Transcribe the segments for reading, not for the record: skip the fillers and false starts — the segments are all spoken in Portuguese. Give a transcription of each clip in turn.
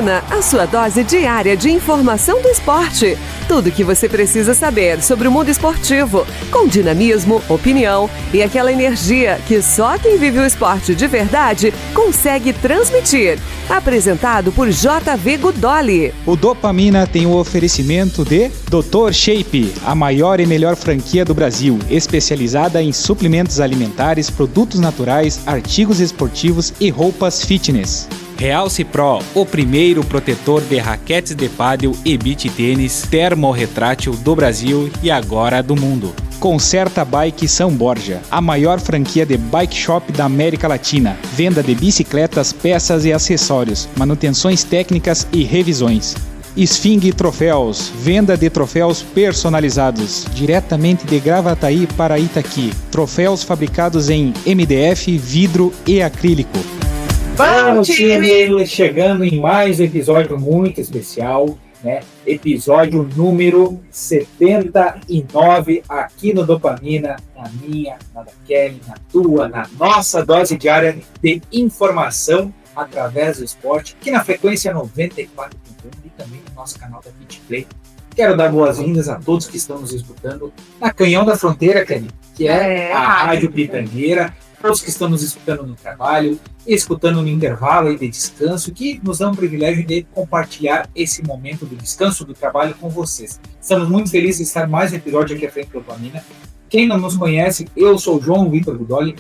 Dopamina, a sua dose diária de informação do esporte. Tudo o que você precisa saber sobre o mundo esportivo, com dinamismo, opinião e aquela energia que só quem vive o esporte de verdade consegue transmitir. Apresentado por JV Goodolly. O Dopamina tem o oferecimento de Dr. Shape, a maior e melhor franquia do Brasil, especializada em suplementos alimentares, produtos naturais, artigos esportivos e roupas fitness. Realce Pro, o primeiro protetor de raquetes de pádel e beach tênis termorretrátil do Brasil e agora do mundo. Conserta Bike São Borja, a maior franquia de bike shop da América Latina. Venda de bicicletas, peças e acessórios, manutenções técnicas e revisões. Esfingue Troféus, venda de troféus personalizados, diretamente de Gravataí para Itaqui. Troféus fabricados em MDF, vidro e acrílico. Vamos, time! Chegando em mais um episódio muito especial, né? Episódio número 79 aqui no Dopamina, na minha, na da Kelly, na tua, na nossa dose diária de informação através do esporte, aqui na frequência 94.1 e também no nosso canal da Pitch Play. Quero dar boas-vindas a todos que estão nos escutando na Canhão da Fronteira, Kelly, que é a Rádio Pitangueira. Todos que estão nos escutando no trabalho, escutando no intervalo de descanso, que nos dão o privilégio de compartilhar esse momento do descanso do trabalho com vocês. Estamos muito felizes de estar mais um episódio aqui à frente do Dopamina. Quem não nos conhece, eu sou o João Vitor Goodolly,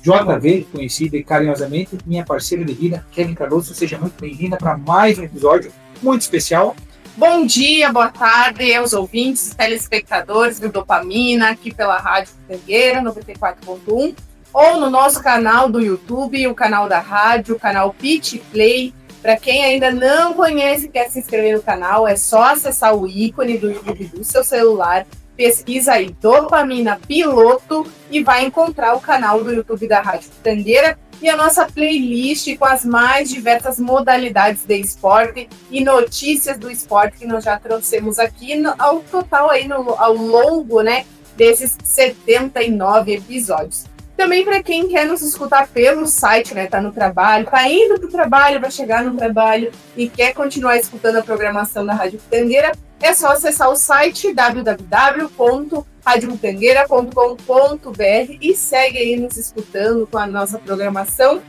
JV, conhecido carinhosamente, minha parceira de vida, Kelly Cardoso. Seja muito bem-vinda para mais um episódio muito especial. Bom dia, boa tarde aos ouvintes, telespectadores do Dopamina, aqui pela Rádio Pitangueira 94.1. ou no nosso canal do YouTube, o canal da rádio, o canal Pitch Play. Para quem ainda não conhece e quer se inscrever no canal, é só acessar o ícone do YouTube do seu celular, pesquisa aí Dopamina Piloto e vai encontrar o canal do YouTube da Rádio Pitangueira e a nossa playlist com as mais diversas modalidades de esporte e notícias do esporte que nós já trouxemos aqui ao total aí ao longo, né, desses 79 episódios. Também para quem quer nos escutar pelo site, né, tá no trabalho, tá indo para o trabalho, vai chegar no trabalho e quer continuar escutando a programação da Rádio Pitangueira, é só acessar o site www.radiopitangueira.com.br e segue aí nos escutando com a nossa programação,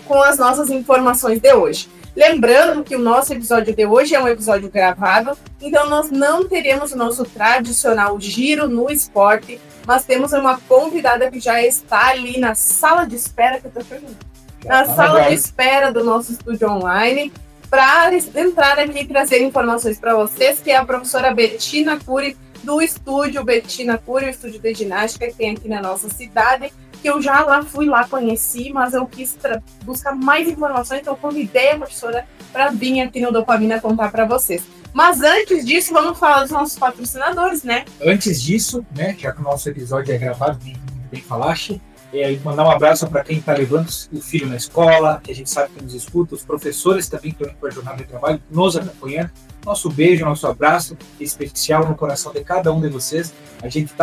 com as nossas informações de hoje. Lembrando que o nosso episódio de hoje é um episódio gravado, então nós não teremos o nosso tradicional giro no esporte, mas temos uma convidada que já está ali na sala de espera, que eu estou perguntando, na sala de espera do nosso estúdio online, para entrar aqui e trazer informações para vocês, que é a professora Bettina Cury, do estúdio Bettina Cury, o estúdio de ginástica que tem aqui na nossa cidade, que eu já fui lá, conheci, mas eu quis buscar mais informações, então convidei a professora para vir aqui no Dopamina contar para vocês. Mas antes disso, vamos falar dos nossos patrocinadores, né? Antes disso, né, já que o nosso episódio é gravado, bem falaste, mandar um abraço para quem está levando o filho na escola, que a gente sabe que nos escuta, os professores também que estão indo para a jornada de trabalho, nos acompanhando. Nosso beijo, nosso abraço especial no coração de cada um de vocês. A gente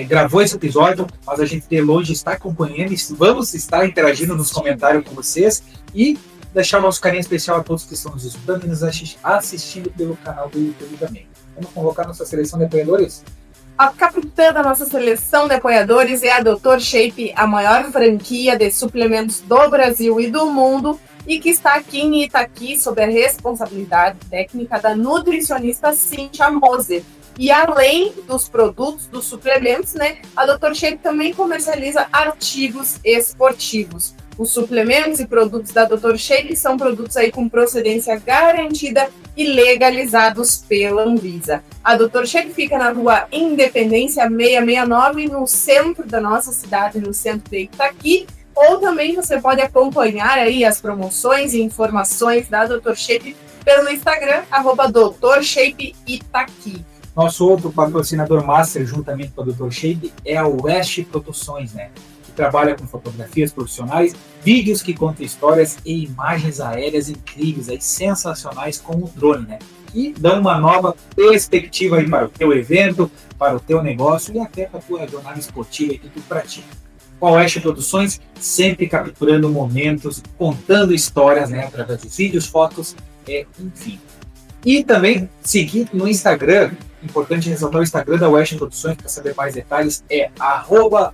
gravou esse episódio, mas a gente de longe está acompanhando e vamos estar interagindo nos comentários com vocês e deixar o nosso carinho especial a todos que estão nos escutando e nos assistindo pelo canal do YouTube também. Vamos convocar nossa seleção de apoiadores? A capitã da nossa seleção de apoiadores é a Dr. Shape, a maior franquia de suplementos do Brasil e do mundo, e que está aqui em Itaqui sob a responsabilidade técnica da nutricionista Cíntia Moser. E além dos produtos, dos suplementos, né, a Dr. Shape também comercializa artigos esportivos. Os suplementos e produtos da Dr. Shape são produtos aí com procedência garantida e legalizados pela Anvisa. A Dr. Shape fica na rua Independência 669, no centro da nossa cidade, no centro de Itaqui, ou também você pode acompanhar aí as promoções e informações da Dr. Shape pelo Instagram, @DrShapeItaqui. Nosso outro patrocinador master, juntamente com a Dr. Shape, é a West Produções, né? Que trabalha com fotografias profissionais, vídeos que contam histórias e imagens aéreas incríveis, aí, sensacionais com o drone, né? E dão uma nova perspectiva aí para o teu evento, para o teu negócio e até para a tua jornada esportiva que tu pratica. Com a West Produções, sempre capturando momentos, contando histórias, né, através dos vídeos, fotos enfim. E também seguir no Instagram, importante ressaltar o Instagram da West Produções para saber mais detalhes, é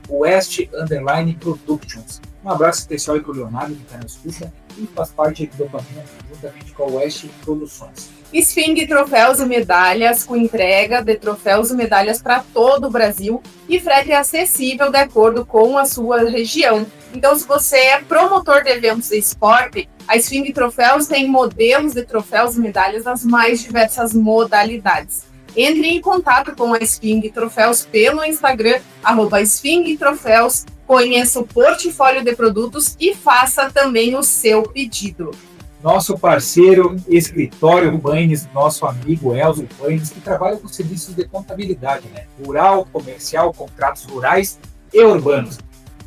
@West_Productions. Um abraço especial aí para o Leonardo, que está na escuta e faz parte do Dopamina juntamente com a West Produções. Esfingue troféus e medalhas, com entrega de troféus e medalhas para todo o Brasil e frete acessível de acordo com a sua região. Então, se você é promotor de eventos de esporte, a Esfingue Troféus tem modelos de troféus e medalhas das mais diversas modalidades. Entre em contato com a Esfingue Troféus pelo Instagram, @Esfingue Troféus, conheça o portfólio de produtos e faça também o seu pedido. Nosso parceiro Escritório Baines, nosso amigo Elzo Baines, que trabalha com serviços de contabilidade, né? Rural, comercial, contratos rurais e urbanos.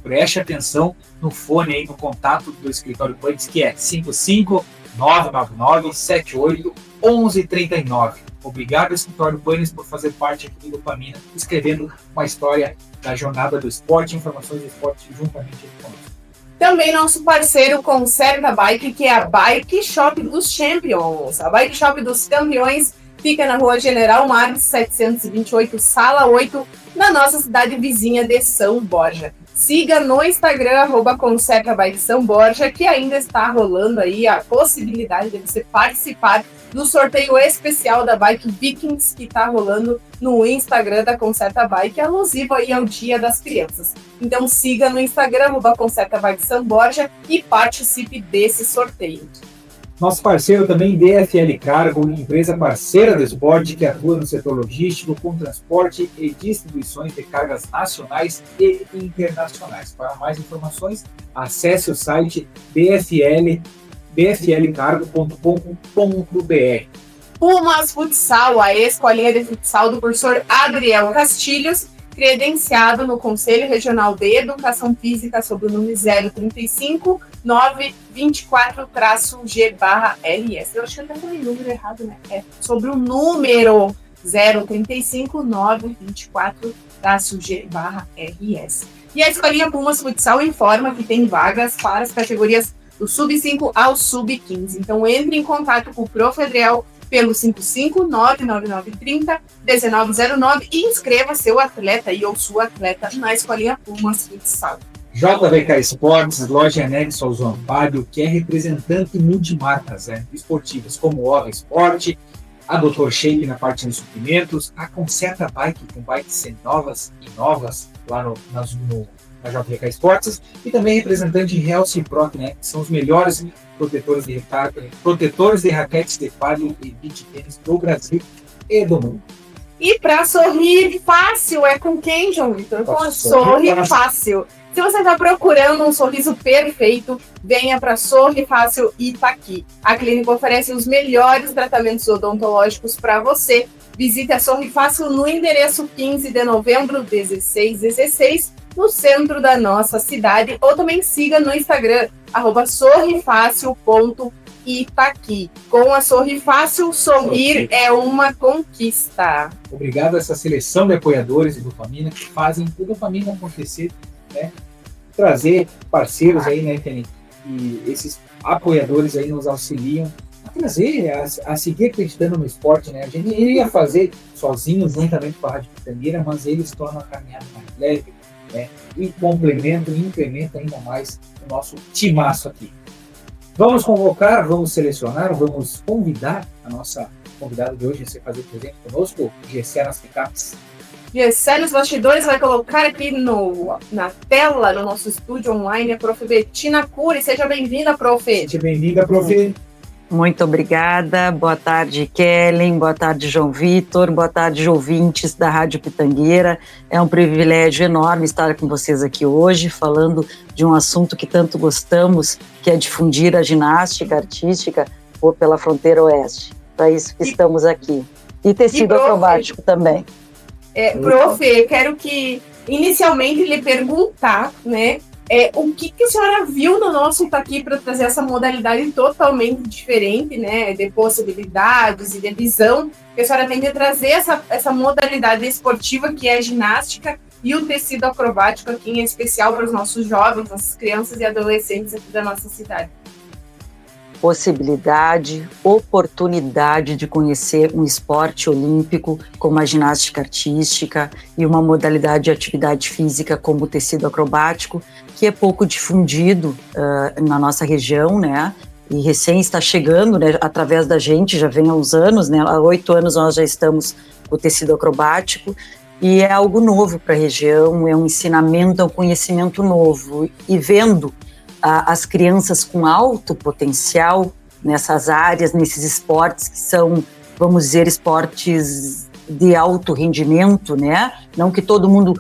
Preste atenção no fone aí, no contato do Escritório Baines, que é 55999781139. Obrigado, Escritório Baines, por fazer parte aqui do Dopamina, escrevendo uma história da jornada do esporte, informações do esporte juntamente conosco. Também nosso parceiro Conserta Bike, que é a Bike Shop dos Champions. A Bike Shop dos Campeões fica na Rua General Marques, 728, Sala 8, na nossa cidade vizinha de São Borja. Siga no Instagram, @Conserta Bike São Borja, que ainda está rolando aí a possibilidade de você participar do sorteio especial da Bike Vikings, que está rolando no Instagram da Conserta Bike, alusivo aí ao Dia das Crianças. Então siga no Instagram, @Conserta Bike São Borja, e participe desse sorteio. Nosso parceiro também, DFL Cargo, empresa parceira do esporte que atua no setor logístico com transporte e distribuições de cargas nacionais e internacionais. Para mais informações, acesse o site bflcargo.com.br. Pumas Futsal, a escolinha de futsal do professor Adriel Castilhos, credenciado no Conselho Regional de Educação Física sob o número 035-924-G/LS. Eu acho que eu até falei número errado, né? É sobre o número 035-924-G/LS. E a escolinha Pumas Futsal informa que tem vagas para as categorias do Sub-5 ao Sub-15. Então, entre em contato com o Prof. Adriel pelo 5599930-1909 e inscreva seu atleta ou sua atleta na escolinha Pumas Futsal. JVK Esportes, loja anexo ao Zoampário, que é representante multimarcas esportivas, como o Ova Esporte, a Dr. Shape na parte de suprimentos, a Conserta Bike, com bikes seminovas e novas lá na JVK Esportes, e também representante de Helsi Pro, né, que são os melhores protetores de raquetes de pádel e beach tênis do Brasil e do mundo. E para sorrir fácil, é com quem, João Vitor? Com a Sorri Fácil. Se você está procurando um sorriso perfeito, venha para Sorri Fácil Itaqui. A clínica oferece os melhores tratamentos odontológicos para você. Visite a Sorri Fácil no endereço 15 de novembro, 1616, no centro da nossa cidade, ou também siga no Instagram, @sorrifácil.itaqui. Com a Sorri Fácil, sorrir é uma conquista. Obrigado a essa seleção de apoiadores do Dopamina que fazem o Dopamina acontecer, né? Trazer parceiros aí, né, Kenny? E esses apoiadores aí nos auxiliam a trazer, a seguir acreditando no esporte, né? A gente iria fazer sozinho, juntamente com a Rádio Pitangueira, mas eles tornam a caminhada mais leve, né? E complementam e incrementam ainda mais o nosso timaço aqui. Vamos convocar, vamos selecionar, vamos convidar a nossa convidada de hoje a se fazer presente conosco, Gessé nas picapes. Gessé nos bastidores vai colocar aqui na tela, no nosso estúdio online, a Prof. Bettina Cury. Seja bem-vinda, Prof. Seja bem-vinda, Prof. Muito obrigada. Boa tarde, Kellen. Boa tarde, João Vitor. Boa tarde, ouvintes da Rádio Pitangueira. É um privilégio enorme estar com vocês aqui hoje, falando de um assunto que tanto gostamos, que é difundir a ginástica artística pela fronteira oeste. Para isso que estamos aqui. E tecido acrobático também. Prof, eu quero que inicialmente lhe perguntar, né, o que a senhora viu no nosso Itaqui para trazer essa modalidade totalmente diferente, né, de possibilidades e de visão, que a senhora tem de trazer essa modalidade esportiva que é a ginástica e o tecido acrobático aqui em especial para os nossos jovens, nossas crianças e adolescentes aqui da nossa cidade. possibilidade, oportunidade de conhecer um esporte olímpico como a ginástica artística e uma modalidade de atividade física como o tecido acrobático, que é pouco difundido na nossa região, né? E recém está chegando, né, através da gente, já vem há uns anos, né? Há 8 anos nós já estamos com o tecido acrobático, e é algo novo para a região, é um ensinamento, é um conhecimento novo. E vendo as crianças com alto potencial nessas áreas, nesses esportes que são, vamos dizer, esportes de alto rendimento, né? Não que todo mundo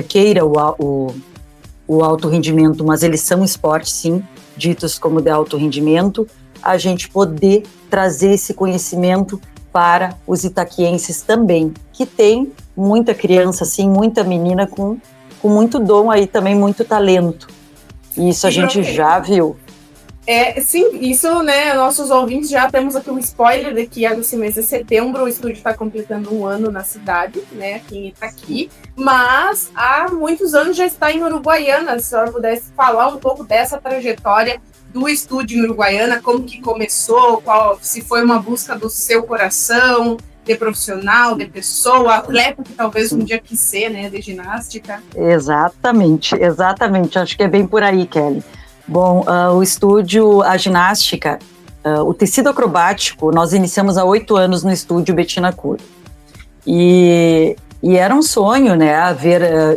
queira o alto rendimento, mas eles são esportes, sim, ditos como de alto rendimento, a gente poder trazer esse conhecimento para os itaquienses também, que tem muita criança, assim, muita menina com muito dom aí também, muito talento. E isso a gente já viu. Sim, isso, né, nossos ouvintes já temos aqui um spoiler de que nesse mês de setembro o estúdio está completando 1 ano na cidade, né, aqui em Itaqui, mas há muitos anos já está em Uruguaiana. Se a senhora pudesse falar um pouco dessa trajetória do estúdio em Uruguaiana, como que começou, se foi uma busca do seu coração, de profissional, de pessoa, atleta que talvez um dia quis ser, né, de ginástica. Exatamente, acho que é bem por aí, Kelly. Bom, o estúdio, a ginástica, o tecido acrobático, nós iniciamos há 8 anos no estúdio Bettina Cury. E era um sonho, né,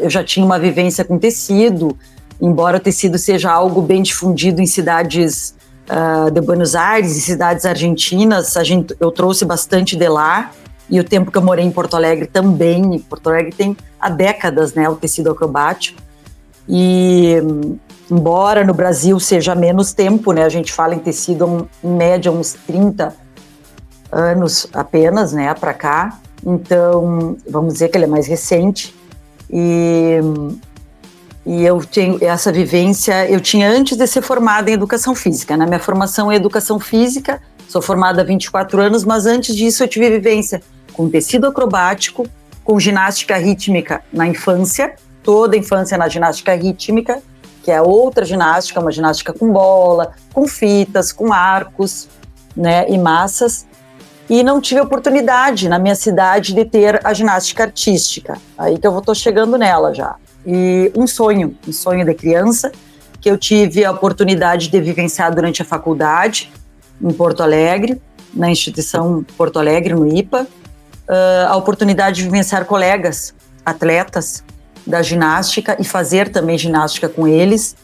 eu já tinha uma vivência com tecido, embora o tecido seja algo bem difundido em cidades de Buenos Aires, em cidades argentinas, eu trouxe bastante de lá, e o tempo que eu morei em Porto Alegre também. Porto Alegre tem há décadas, né, o tecido acrobático, e embora no Brasil seja menos tempo, né, a gente fala em tecido em média uns 30 anos apenas, né, para cá, então vamos dizer que ele é mais recente, e eu tenho essa vivência, eu tinha antes de ser formada em educação física, né, minha formação é educação física, sou formada há 24 anos, mas antes disso eu tive vivência com tecido acrobático, com ginástica rítmica na infância, toda a infância na ginástica rítmica, que é outra ginástica, uma ginástica com bola, com fitas, com arcos, né, e massas, e não tive oportunidade na minha cidade de ter a ginástica artística, aí que eu estou chegando nela já. E um sonho de criança, que eu tive a oportunidade de vivenciar durante a faculdade, em Porto Alegre, na instituição Porto Alegre, no IPA, a oportunidade de vivenciar colegas, atletas da ginástica e fazer também ginástica com eles,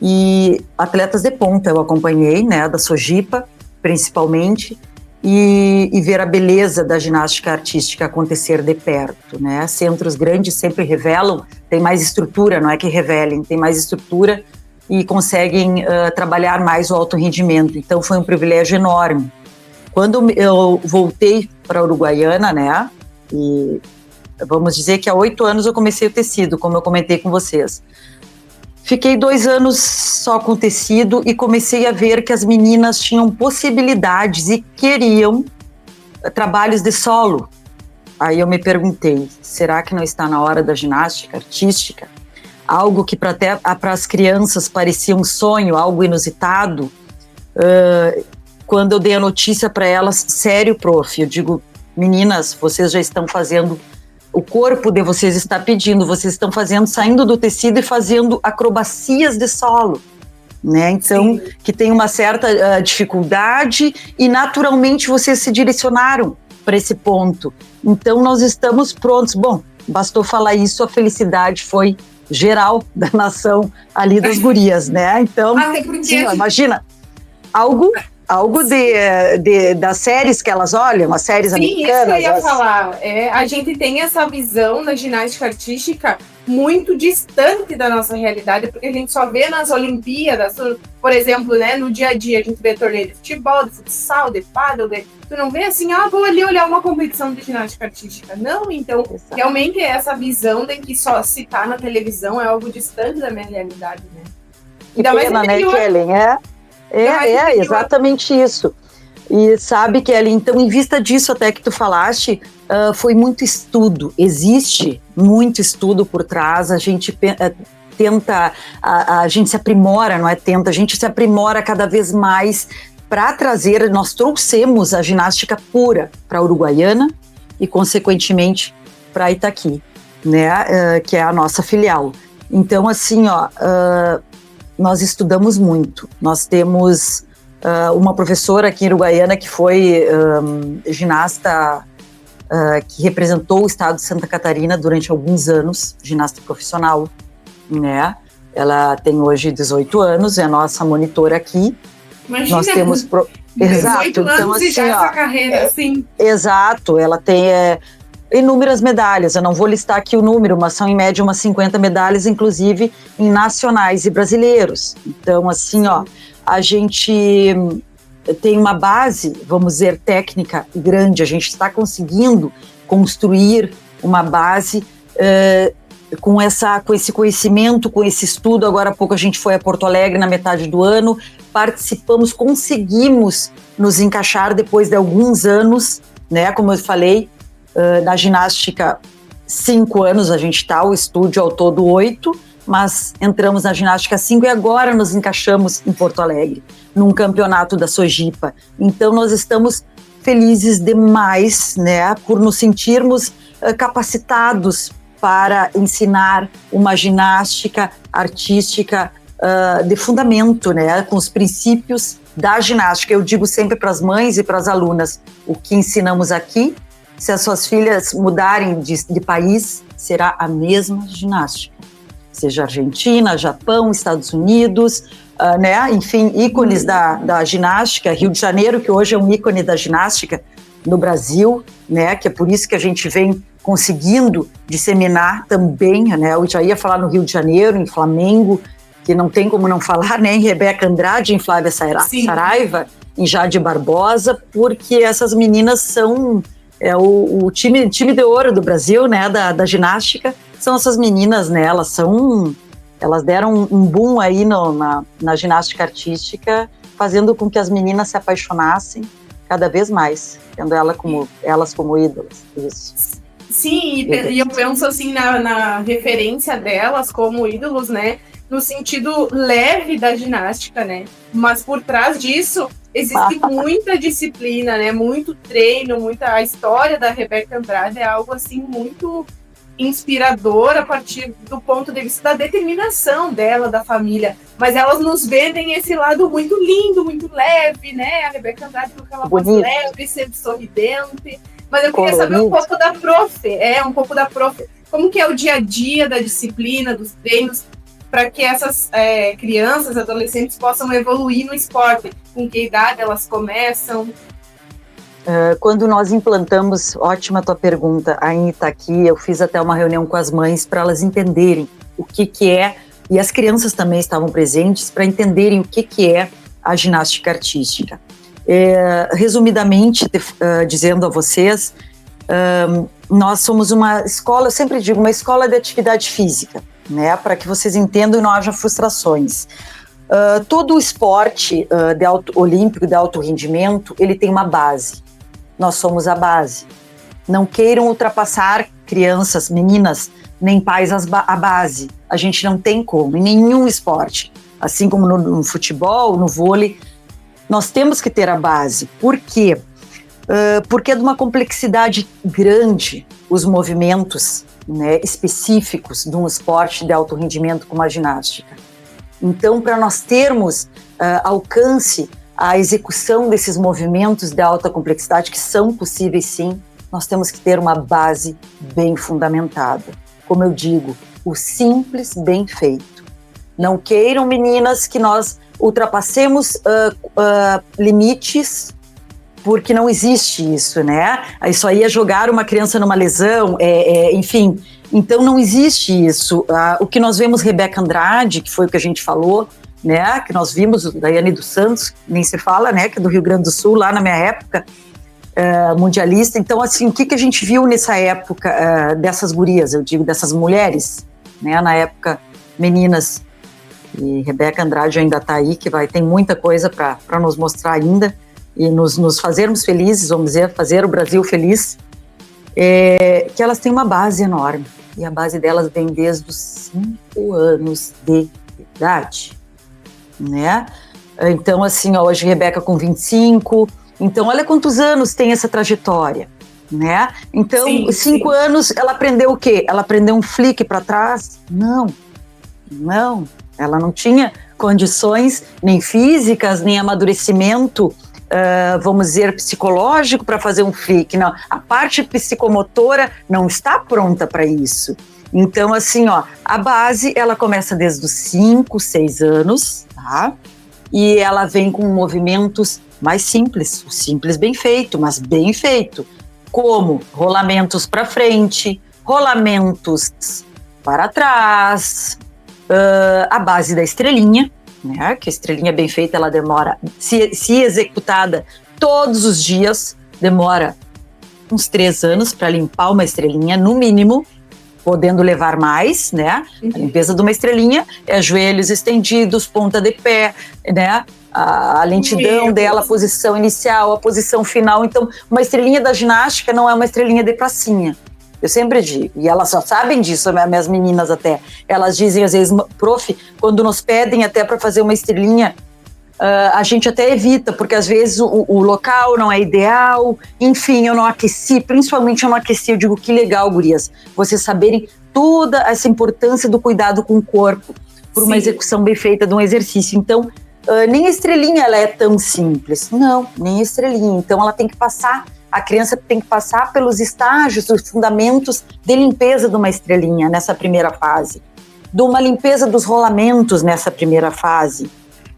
e atletas de ponta eu acompanhei, né, da Sojipa, principalmente, e ver a beleza da ginástica artística acontecer de perto, né? Centros grandes sempre revelam, tem mais estrutura, não é que revelem, tem mais estrutura e conseguem trabalhar mais o alto rendimento, então foi um privilégio enorme. Quando eu voltei para a Uruguaiana, né, e vamos dizer que há 8 anos eu comecei o tecido, como eu comentei com vocês. Fiquei 2 anos só com tecido e comecei a ver que as meninas tinham possibilidades e queriam trabalhos de solo. Aí eu me perguntei, será que não está na hora da ginástica artística? Algo que para as crianças parecia um sonho, algo inusitado. Quando eu dei a notícia para elas, sério, prof, eu digo, meninas, vocês já estão fazendo, o corpo de vocês está pedindo, vocês estão saindo do tecido e fazendo acrobacias de solo, né? Então, sim, que tem uma certa dificuldade e naturalmente vocês se direcionaram para esse ponto. Então, nós estamos prontos. Bom, bastou falar isso, a felicidade foi geral da nação ali das gurias, né? Então, sim, imagina, algo das séries que elas olham, as séries americanas. Sim, isso que eu ia falar. A gente tem essa visão da ginástica artística muito distante da nossa realidade, porque a gente só vê nas Olimpíadas, por exemplo, né, no dia a dia, a gente vê torneio de futebol, de futsal, de pádel, tu não vê assim, vou ali olhar uma competição de ginástica artística. Não, então, exato, realmente é essa visão de que só se tá na televisão é algo distante da minha realidade, né? Ainda mais pena, né, Kellen? Exatamente isso. E sabe, Kelly, então, em vista disso até que tu falaste, foi muito estudo, existe muito estudo por trás, a gente tenta, a gente se aprimora, não é tenta, a gente se aprimora cada vez mais para trazer, nós trouxemos a ginástica pura para a Uruguaiana e, consequentemente, para Itaqui, né, que é a nossa filial. Então, assim, nós estudamos muito. Nós temos uma professora aqui em Uruguaiana que foi ginasta, que representou o estado de Santa Catarina durante alguns anos, ginasta profissional, né? Ela tem hoje 18 anos, é a nossa monitora aqui. Imagina, nós temos... Exato, então, anos assim, e já essa carreira, assim. Exato, ela tem inúmeras medalhas, eu não vou listar aqui o número, mas são em média umas 50 medalhas, inclusive em nacionais e brasileiros. Então, assim, a gente tem uma base, vamos dizer, técnica grande, a gente está conseguindo construir uma base com esse conhecimento, com esse estudo. Agora há pouco a gente foi a Porto Alegre na metade do ano, participamos, conseguimos nos encaixar depois de alguns anos, né, como eu falei, na ginástica 5 anos a gente está, o estúdio ao todo 8, mas entramos na ginástica 5 e agora nos encaixamos em Porto Alegre, num campeonato da Sojipa. Então nós estamos felizes demais, né, por nos sentirmos capacitados para ensinar uma ginástica artística de fundamento, né, com os princípios da ginástica. Eu digo sempre para as mães e para as alunas, o que ensinamos aqui, se as suas filhas mudarem de país, será a mesma ginástica. Seja Argentina, Japão, Estados Unidos, né, enfim, ícones da ginástica, Rio de Janeiro, que hoje é um ícone da ginástica no Brasil, né, que é por isso que a gente vem conseguindo disseminar também, né, eu já ia falar no Rio de Janeiro, em Flamengo, que não tem como não falar, né, em Rebeca Andrade, em Flávia Saraiva, em Jade Barbosa, porque essas meninas são o time de ouro do Brasil, né, da ginástica, são essas meninas, né, elas deram um boom aí na ginástica artística, fazendo com que as meninas se apaixonassem cada vez mais, tendo elas como ídolas. Isso. Sim, e eu penso assim na referência delas como ídolos, né, no sentido leve da ginástica, né, mas por trás disso existe muita disciplina, né, muito treino, a história da Rebeca Andrade é algo assim muito inspirador a partir do ponto de vista da determinação dela, da família, mas elas nos vendem esse lado muito lindo, muito leve, né, a Rebeca Andrade com aquela voz leve, sempre sorridente, mas eu queria saber um pouco da prof, como que é o dia a dia da disciplina, dos treinos, para que essas crianças, adolescentes possam evoluir no esporte, com que idade elas começam? Quando nós implantamos, ótima tua pergunta, a Itaqui, eu fiz até uma reunião com as mães para elas entenderem o que é, e as crianças também estavam presentes para entenderem o que é a ginástica artística. Resumidamente, dizendo a vocês, nós somos uma escola, eu sempre digo, uma escola de atividade física, né, para que vocês entendam e não haja frustrações. Todo o esporte olímpico de alto rendimento, ele tem uma base. Nós somos a base. Não queiram ultrapassar crianças, meninas, nem pais a base. A gente não tem como, em nenhum esporte. Assim como no futebol, no vôlei, nós temos que ter a base. Por quê? Porque é de uma complexidade grande os movimentos, né, específicos de um esporte de alto rendimento como a ginástica. Então, para nós termos alcance à execução desses movimentos de alta complexidade, que são possíveis sim, nós temos que ter uma base bem fundamentada. Como eu digo, o simples bem feito. Não queiram, meninas, que nós ultrapassemos limites, porque não existe isso, né? Isso aí é jogar uma criança numa lesão, enfim. Então não existe isso. O que nós vemos Rebeca Andrade, que foi o que a gente falou, né? Que nós vimos Daiane dos Santos, nem se fala, né? Que é do Rio Grande do Sul, lá na minha época, mundialista. Então, assim, o que a gente viu nessa época dessas gurias, eu digo, dessas mulheres, né? Na época, meninas, e Rebeca Andrade ainda está aí, que tem muita coisa para nos mostrar ainda, e nos fazermos felizes, vamos dizer, fazer o Brasil feliz, que elas têm uma base enorme. E a base delas vem desde os 5 anos de idade, né? Então, assim, hoje Rebeca com 25, então olha quantos anos tem essa trajetória, né? Então, 5 anos, ela aprendeu o quê? Ela aprendeu um flick para trás? Não, ela não tinha condições nem físicas, nem amadurecimento, vamos dizer, psicológico para fazer um flick, não. A parte psicomotora não está pronta para isso. Então, assim, a base, ela começa desde os 5, 6 anos, tá? E ela vem com movimentos mais simples, simples bem feito, mas bem feito, como rolamentos para frente, rolamentos para trás, a base da estrelinha, né? Que a estrelinha bem feita, ela demora, se executada todos os dias, demora uns 3 anos para limpar uma estrelinha, no mínimo, podendo levar mais, né? A limpeza de uma estrelinha é joelhos estendidos, ponta de pé, né? A lentidão dela, a posição inicial, a posição final. Então, uma estrelinha da ginástica não é uma estrelinha de pracinha. Eu sempre digo, e elas só sabem disso, minhas meninas até. Elas dizem, às vezes, prof, quando nos pedem até para fazer uma estrelinha, a gente até evita, porque às vezes o local não é ideal, enfim, eu não aqueci, principalmente eu não aqueci, eu digo que legal, gurias, vocês saberem toda essa importância do cuidado com o corpo, por uma execução bem feita de um exercício. Então, nem a estrelinha ela é tão simples, não, nem a estrelinha, então ela tem que passar, a criança tem que passar pelos estágios, os fundamentos de limpeza de uma estrelinha nessa primeira fase, de uma limpeza dos rolamentos nessa primeira fase.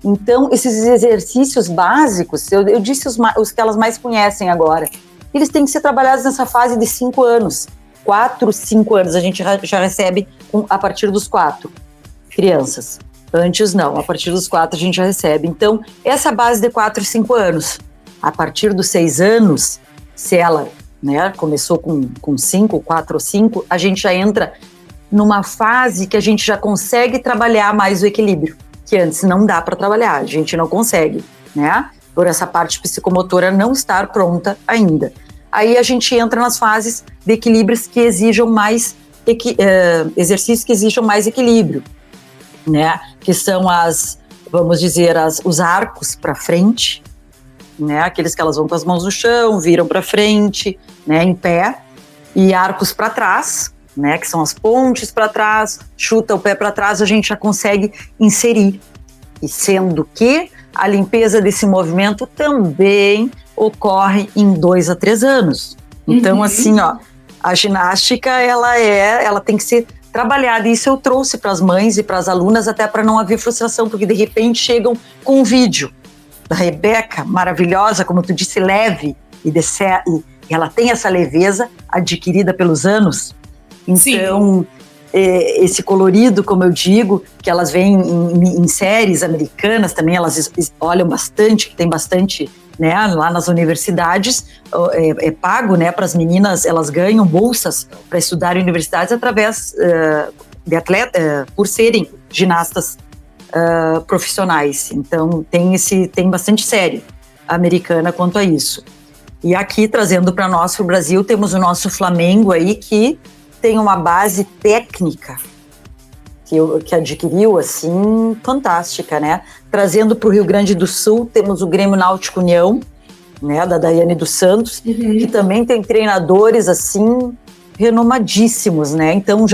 Então, esses exercícios básicos, eu disse os que elas mais conhecem agora, eles têm que ser trabalhados nessa fase de 5 anos, 4, 5 anos, a gente já recebe a partir dos 4 crianças. Antes não, a partir dos 4 a gente já recebe. Então, essa base de 4 e 5 anos, a partir dos 6 anos, se ela, né, começou com 5, 4 ou 5, a gente já entra numa fase que a gente já consegue trabalhar mais o equilíbrio, que antes não dá para trabalhar, a gente não consegue, né? Por essa parte psicomotora não estar pronta ainda. Aí a gente entra nas fases de equilíbrios que exijam mais, exercícios que exijam mais equilíbrio, né? Que são vamos dizer, os arcos para frente, né? Aqueles que elas vão com as mãos no chão, viram para frente, né? Em pé, e arcos para trás, né, que são as pontes para trás, chuta o pé para trás, a gente já consegue inserir. E sendo que a limpeza desse movimento também ocorre em 2 a 3 anos. Então, assim, a ginástica, ela tem que ser trabalhada. E isso eu trouxe para as mães e para as alunas, até para não haver frustração, porque de repente chegam com um vídeo da Rebeca, maravilhosa, como tu disse, leve, e ela tem essa leveza adquirida pelos anos. Então, esse colorido, como eu digo, que elas veem em séries americanas também, elas olham bastante, que tem bastante, né, lá nas universidades, é pago, né, para as meninas, elas ganham bolsas para estudar em universidades através de atleta, por serem ginastas profissionais. Então, tem bastante série americana quanto a isso. E aqui, trazendo para nós, para o Brasil, temos o nosso Flamengo aí, que tem uma base técnica que adquiriu, assim, fantástica, né? Trazendo para o Rio Grande do Sul, temos o Grêmio Náutico União, né, da Daiane dos Santos, que também tem treinadores, assim, renomadíssimos, né? Então,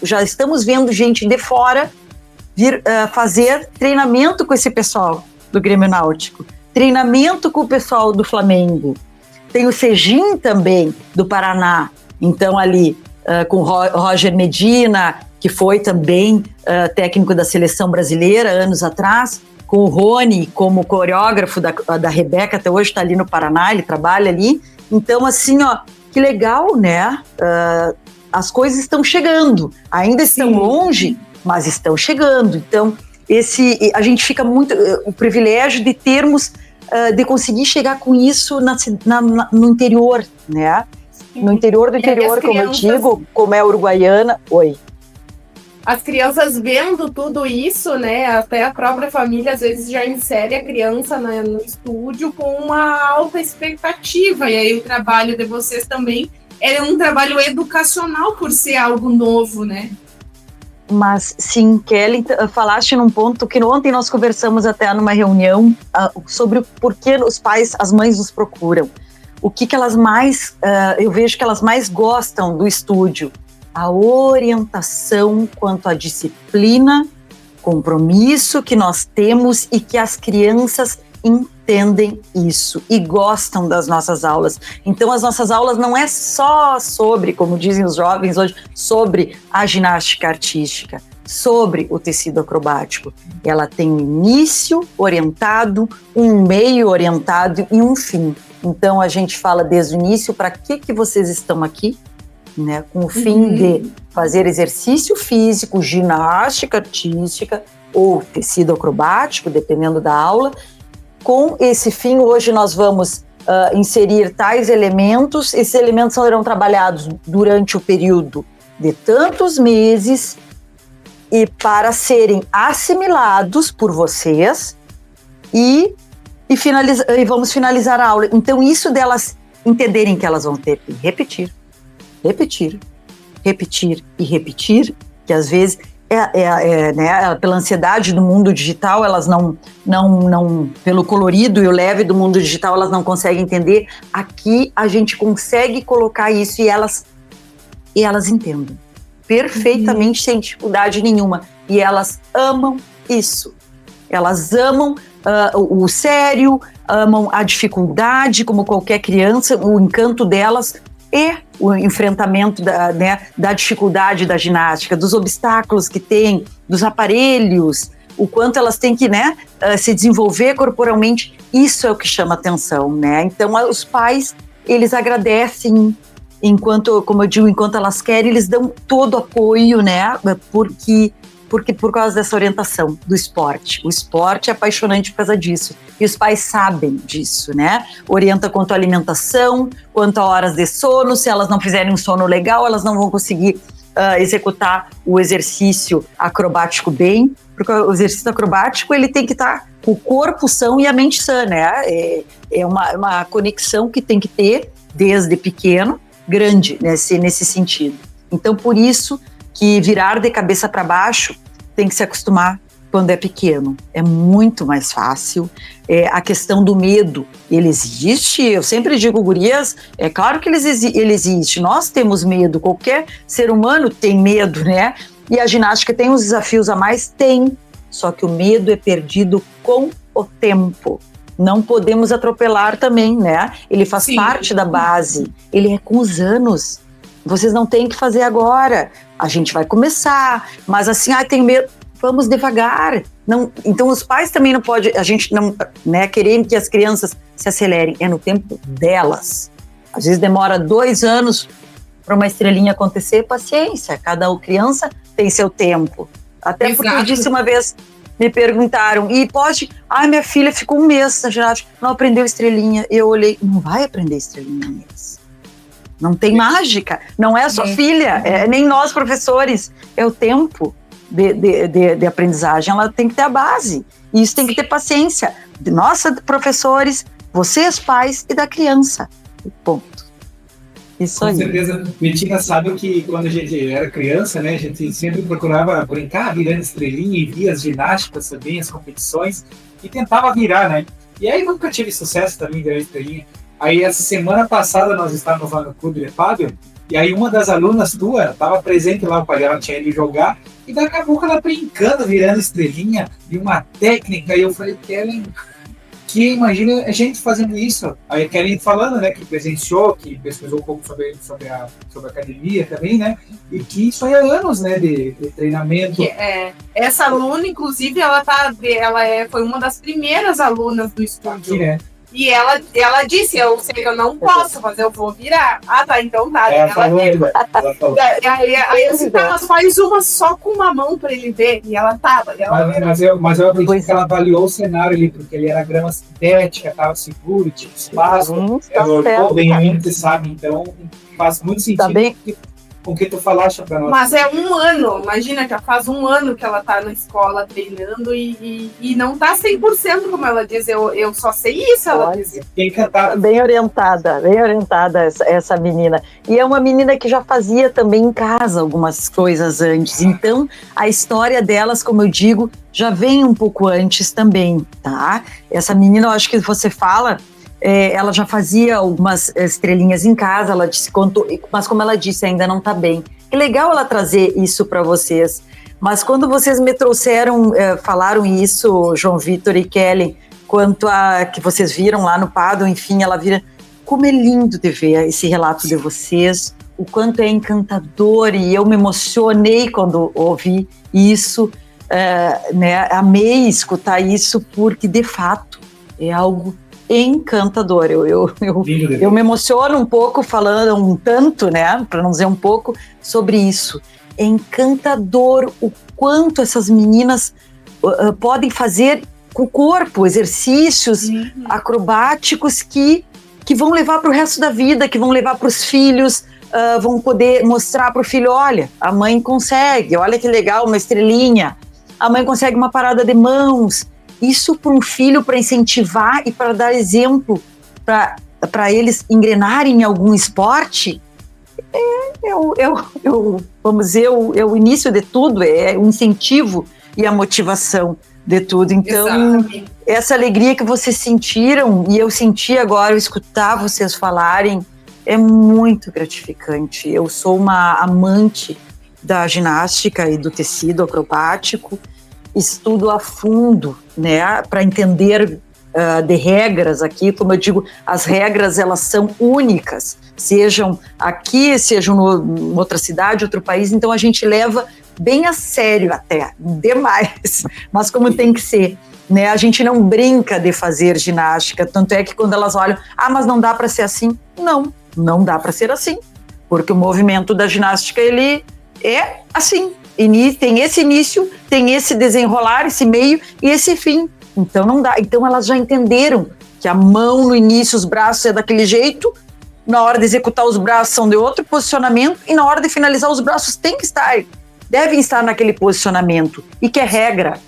já estamos vendo gente de fora vir fazer treinamento com esse pessoal do Grêmio Náutico, treinamento com o pessoal do Flamengo. Tem o Cegim também, do Paraná, então ali... com o Roger Medina, que foi também técnico da seleção brasileira anos atrás, com o Rony como coreógrafo da Rebeca, até hoje está ali no Paraná, ele trabalha ali. Então, assim, que legal, né? As coisas estão chegando, ainda estão longe, mas estão chegando. Então, a gente fica muito... o privilégio de termos, de conseguir chegar com isso no interior, né? No interior do interior, como eu digo, como é a Uruguaiana. As crianças vendo tudo isso, né, até a própria família às vezes já insere a criança no estúdio com uma alta expectativa, e aí o trabalho de vocês também é um trabalho educacional por ser algo novo, né? Mas sim, Kelly, falaste num ponto que ontem nós conversamos até numa reunião sobre o porquê os pais, as mães nos procuram. O que elas mais, eu vejo que elas mais gostam do estúdio? A orientação quanto à disciplina, compromisso que nós temos e que as crianças entendem isso e gostam das nossas aulas. Então, as nossas aulas não é só sobre, como dizem os jovens hoje, sobre a ginástica artística, sobre o tecido acrobático. Ela tem um início orientado, um meio orientado e um fim. Então, a gente fala desde o início, para que vocês estão aqui? Né, com o fim de fazer exercício físico, ginástica artística ou tecido acrobático, dependendo da aula. Com esse fim, hoje nós vamos inserir tais elementos. Esses elementos serão trabalhados durante o período de tantos meses e para serem assimilados por vocês e vamos finalizar a aula. Então, isso delas entenderem que elas vão ter que repetir, que às vezes né, pela ansiedade do mundo digital, elas não, pelo colorido e o leve do mundo digital, elas não conseguem entender. Aqui a gente consegue colocar isso e elas entendem perfeitamente, sem dificuldade nenhuma. E elas amam isso. Elas amam o sério, amam a dificuldade, como qualquer criança, o encanto delas e o enfrentamento da dificuldade da ginástica, dos obstáculos que tem, dos aparelhos, o quanto elas têm que se desenvolver corporalmente, isso é o que chama atenção, né? Então, os pais, eles agradecem, como eu digo, enquanto elas querem, eles dão todo o apoio, né? Porque por causa dessa orientação do esporte. O esporte é apaixonante por causa disso. E os pais sabem disso, né? Orienta quanto à alimentação, quanto a horas de sono. Se elas não fizerem um sono legal, elas não vão conseguir executar o exercício acrobático bem. Porque o exercício acrobático, ele tem que estar com o corpo são e a mente sã, né? É uma conexão que tem que ter desde pequeno, grande nesse sentido. Então, por isso que virar de cabeça para baixo tem que se acostumar quando é pequeno. É muito mais fácil. A questão do medo, ele existe. Eu sempre digo, gurias, é claro que ele existe. Nós temos medo. Qualquer ser humano tem medo, né? E a ginástica tem uns desafios a mais? Tem. Só que o medo é perdido com o tempo. Não podemos atropelar também, né? Ele faz parte da base. Ele é com os anos. Vocês não têm que fazer agora. A gente vai começar, mas assim, tem medo. Vamos devagar. Não, então os pais também não podem, a gente não, né, querer que as crianças se acelerem. É no tempo delas. Às vezes demora 2 anos para uma estrelinha acontecer. Paciência, cada criança tem seu tempo. Até porque eu disse uma vez, me perguntaram, e pode... minha filha ficou 1 mês na ginástica, não aprendeu estrelinha. Eu olhei, não vai aprender estrelinha mesmo. Não tem mágica, não é a sua filha, nem nós professores, é o tempo de aprendizagem, ela tem que ter a base, e isso tem que ter paciência, de nós professores, vocês pais e da criança, ponto. Isso aí. Com certeza, Betina sabe que quando a gente era criança, né, a gente sempre procurava brincar, virando estrelinha, e via as ginásticas também, as competições, e tentava virar, né, e aí nunca tive sucesso também virando estrelinha. Aí essa semana passada nós estávamos lá no clube de pádel, e aí uma das alunas tua estava presente lá, o pai dela tinha ido jogar, e daqui a pouco ela brincando, virando estrelinha, de uma técnica, e eu falei, Kellen, que imagina a gente fazendo isso. Aí a Kellen falando, né, que presenciou, que pesquisou um pouco sobre a academia também, né, e que isso aí é anos, né, de treinamento. Essa aluna, inclusive, ela foi uma das primeiras alunas do estúdio. Aqui, né? E ela disse, eu sei que eu não posso, mas eu vou virar. Tá, então tá. Ela falou. Aí eu disse, ela faz uma só com uma mão pra ele ver. E ela tava. Mas eu acredito que ela avaliou o cenário ali, porque ele era grama sintética, tava seguro, tinha espaço. Bem, sabe? Então faz muito sentido. com o que tu falaste para nós. Mas é 1 ano, imagina que faz 1 ano que ela tá na escola treinando e não tá 100% como ela diz, eu só sei isso, ela diz. Bem orientada essa menina. E é uma menina que já fazia também em casa algumas coisas antes, então a história delas, como eu digo, já vem um pouco antes também, tá? Essa menina, eu acho que você fala, ela já fazia algumas estrelinhas em casa, ela disse, mas como ela disse, ainda não tá bem. Que legal ela trazer isso para vocês. Mas quando vocês me trouxeram, falaram isso, João Vitor e Kelly, quanto a que vocês viram lá no Paddle, enfim, ela vira, como é lindo de ver esse relato de vocês, o quanto é encantador, e eu me emocionei quando ouvi isso, né, amei escutar isso, porque de fato é algo encantador. Eu me emociono um pouco falando um tanto, né, para não dizer um pouco, sobre isso. É encantador o quanto essas meninas podem fazer com o corpo, exercícios acrobáticos que vão levar para o resto da vida, que vão levar para os filhos, vão poder mostrar para o filho, olha, a mãe consegue, olha que legal, uma estrelinha, a mãe consegue uma parada de mãos. Isso para um filho, para incentivar e para dar exemplo, para eles engrenarem em algum esporte, vamos dizer, é o início de tudo, é o incentivo e a motivação de tudo. Então, exatamente, essa alegria que vocês sentiram, e eu senti agora, eu escutar vocês falarem, é muito gratificante. Eu sou uma amante da ginástica e do tecido acrobático, estudo a fundo, né, para entender de regras aqui, como eu digo, as regras elas são únicas, sejam aqui, sejam em outra cidade, outro país, então a gente leva bem a sério até, demais, mas como tem que ser, né, a gente não brinca de fazer ginástica, tanto é que quando elas olham, mas não dá para ser assim, não dá para ser assim, porque o movimento da ginástica, ele é assim, tem esse início, tem esse desenrolar, esse meio e esse fim. Então não dá. Então elas já entenderam que a mão no início, os braços é daquele jeito, na hora de executar os braços são de outro posicionamento e na hora de finalizar os braços devem estar naquele posicionamento. E que é regra,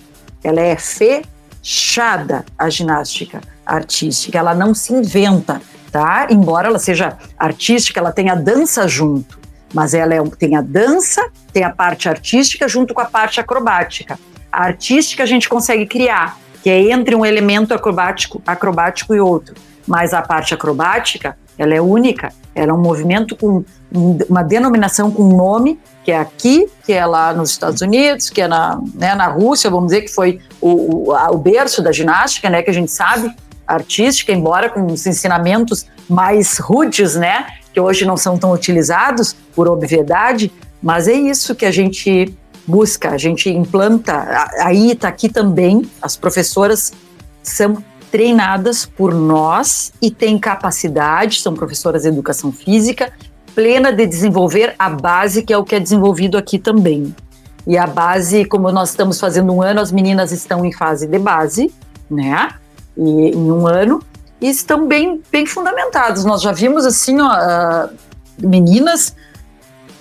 ela é fechada, a ginástica artística, ela não se inventa, tá? Embora ela seja artística, ela tenha dança junto. Mas ela tem a dança, tem a parte artística junto com a parte acrobática. A artística a gente consegue criar, que é entre um elemento acrobático e outro. Mas a parte acrobática, ela é única, ela é um movimento com uma denominação, com um nome, que é aqui, que é lá nos Estados Unidos, que é na Rússia, vamos dizer que foi o berço da ginástica, né, que a gente sabe, artística, embora com os ensinamentos mais rudes, né, que hoje não são tão utilizados, por obviedade, mas é isso que a gente busca, a gente implanta, aí está aqui também, as professoras são treinadas por nós e têm capacidade, são professoras de educação física, plena de desenvolver a base, que é o que é desenvolvido aqui também. E a base, como nós estamos fazendo 1 ano, as meninas estão em fase de base, né, e em 1 ano, e estão bem fundamentados. Nós já vimos, assim, meninas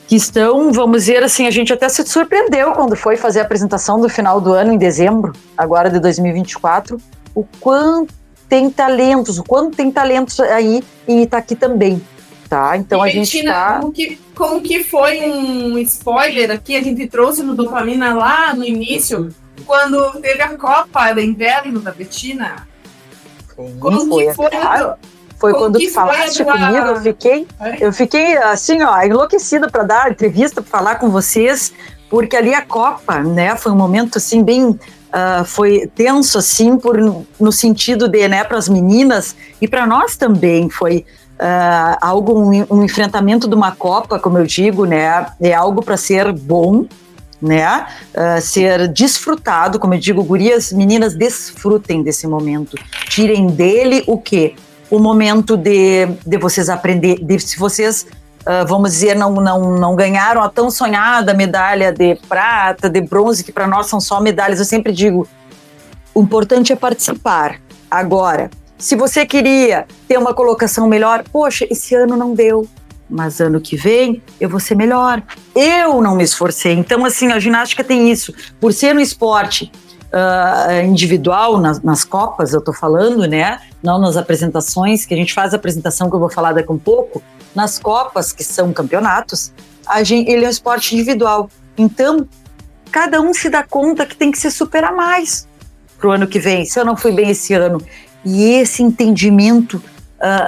que estão, vamos dizer assim, a gente até se surpreendeu quando foi fazer a apresentação do final do ano, em dezembro, agora de 2024, o quanto tem talentos aí e está aqui também, tá? Então e a gente está... Como que foi um spoiler aqui, a gente trouxe no Dopamina lá no início, quando teve a Copa de Inverno da Betina. Foi quando tu falaste comigo, eu fiquei assim, enlouquecida para dar entrevista, para falar com vocês, porque ali a Copa, né, foi um momento assim bem, foi tenso assim, no sentido de, né, para as meninas e para nós também foi um enfrentamento de uma Copa, como eu digo, né, é algo para ser bom, né, ser desfrutado, como eu digo, gurias, meninas, desfrutem desse momento, tirem dele o quê? O momento de vocês aprender, se vocês, vamos dizer, não ganharam a tão sonhada medalha de prata, de bronze, que para nós são só medalhas, eu sempre digo, o importante é participar. Agora, se você queria ter uma colocação melhor, poxa, esse ano não deu, mas ano que vem eu vou ser melhor. Eu não me esforcei. Então, assim, a ginástica tem isso. Por ser um esporte individual, nas Copas, eu tô falando, né? Não nas apresentações, que a gente faz a apresentação que eu vou falar daqui a um pouco. Nas Copas, que são campeonatos, ele é um esporte individual. Então, cada um se dá conta que tem que se superar mais pro ano que vem. Se eu não fui bem esse ano. E esse entendimento,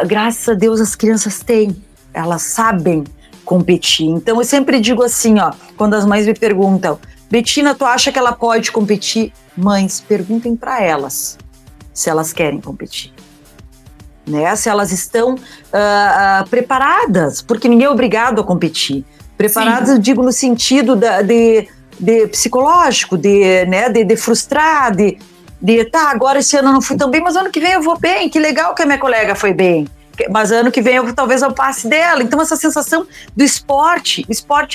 graças a Deus, as crianças têm. Elas sabem competir. Então, eu sempre digo assim, ó, quando as mães me perguntam, Betina, tu acha que ela pode competir? Mães, perguntem para elas se elas querem competir. Né? Se elas estão preparadas, porque ninguém é obrigado a competir. Preparadas, eu digo, no sentido de psicológico, de frustrar, tá, agora esse ano eu não fui tão bem, mas ano que vem eu vou bem, que legal que a minha colega foi bem. Mas ano que vem talvez eu passe dela. Então essa sensação do esporte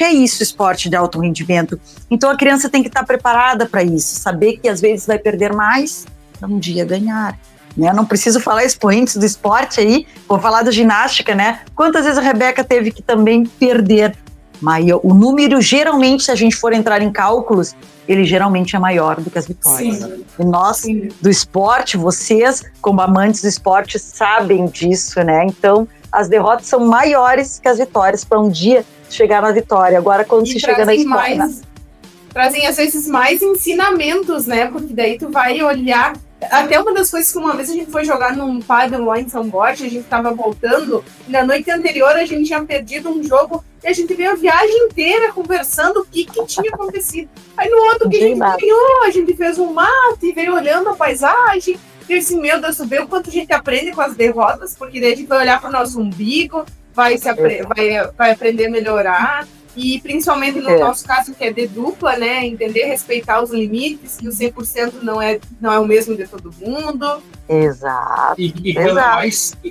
é isso, esporte de alto rendimento. Então a criança tem que estar preparada para isso, saber que às vezes vai perder mais para um dia ganhar. Né? Não preciso falar expoentes do esporte aí, vou falar da ginástica, né? Quantas vezes a Rebeca teve que também perder? Mas o número, geralmente, se a gente for entrar em cálculos, ele geralmente é maior do que as vitórias. Sim. E nós, sim, do esporte, vocês, como amantes do esporte, sabem disso, né? Então, as derrotas são maiores que as vitórias para um dia chegar na vitória. Agora, quando se chega na escola... Trazem, às vezes, mais ensinamentos, né? Porque daí tu vai olhar... Até uma das coisas que uma vez a gente foi jogar num pádel lá em São Borja, a gente tava voltando, e na noite anterior a gente tinha perdido um jogo, e a gente veio a viagem inteira conversando o que tinha acontecido. Aí no outro que a gente ganhou, a gente fez um mate, veio olhando a paisagem, e assim, meu Deus, tu vê o quanto a gente aprende com as derrotas, porque daí a gente vai olhar pro nosso umbigo, vai aprender a melhorar. E principalmente no nosso caso, que é de dupla, né? Entender, respeitar os limites, que o 100% não é o mesmo de todo mundo. Exato. E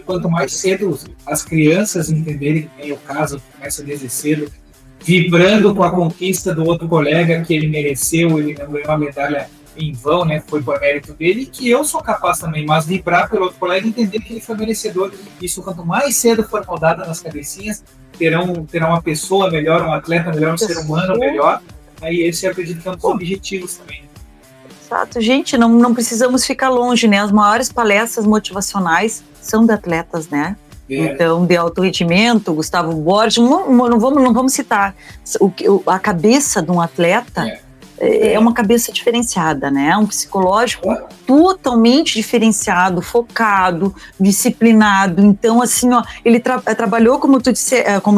quanto mais cedo as crianças entenderem que o caso começa desde cedo, vibrando com a conquista do outro colega que ele mereceu, ele não ganhou uma medalha em vão, né? Foi por mérito dele, que eu sou capaz também, mas vibrar pelo outro colega e entender que ele foi merecedor. Isso, quanto mais cedo for rodada nas cabecinhas, terão uma pessoa melhor, um atleta melhor, um ser humano melhor. Aí esse eu acredito que é um dos objetivos também. Exato, gente, não precisamos ficar longe, né? As maiores palestras motivacionais são de atletas, né? Então, de alto rendimento, Gustavo Borges, não vamos citar. A cabeça de um atleta é uma cabeça diferenciada, né? Um psicológico totalmente diferenciado, focado, disciplinado. Então, assim, ó, ele trabalhou, como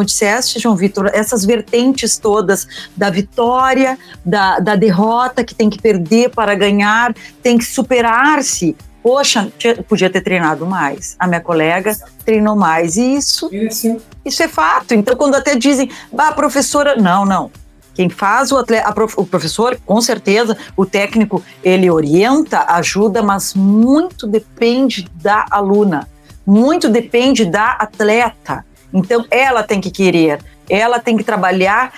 disseste, João Vitor, essas vertentes todas da vitória, da derrota, que tem que perder para ganhar, tem que superar-se. Poxa, podia ter treinado mais. A minha colega treinou mais. E isso é fato. Então, quando até dizem, professora... Não. Quem faz o professor, com certeza, o técnico, ele orienta, ajuda, mas muito depende da aluna, muito depende da atleta. Então, ela tem que querer, ela tem que trabalhar,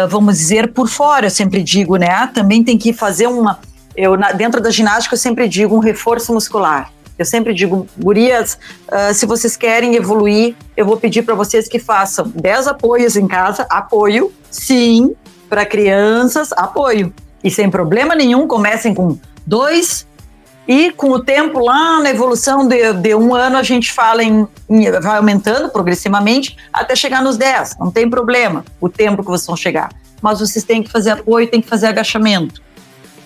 vamos dizer, por fora, eu sempre digo, né? Também tem que fazer dentro da ginástica, eu sempre digo um reforço muscular. Eu sempre digo, gurias, se vocês querem evoluir, eu vou pedir para vocês que façam 10 apoios em casa, apoio, sim, para crianças, apoio. E sem problema nenhum, comecem com 2 e com o tempo lá na evolução de 1 ano a gente fala vai aumentando progressivamente até chegar nos 10. Não tem problema o tempo que vocês vão chegar. Mas vocês têm que fazer apoio, têm que fazer agachamento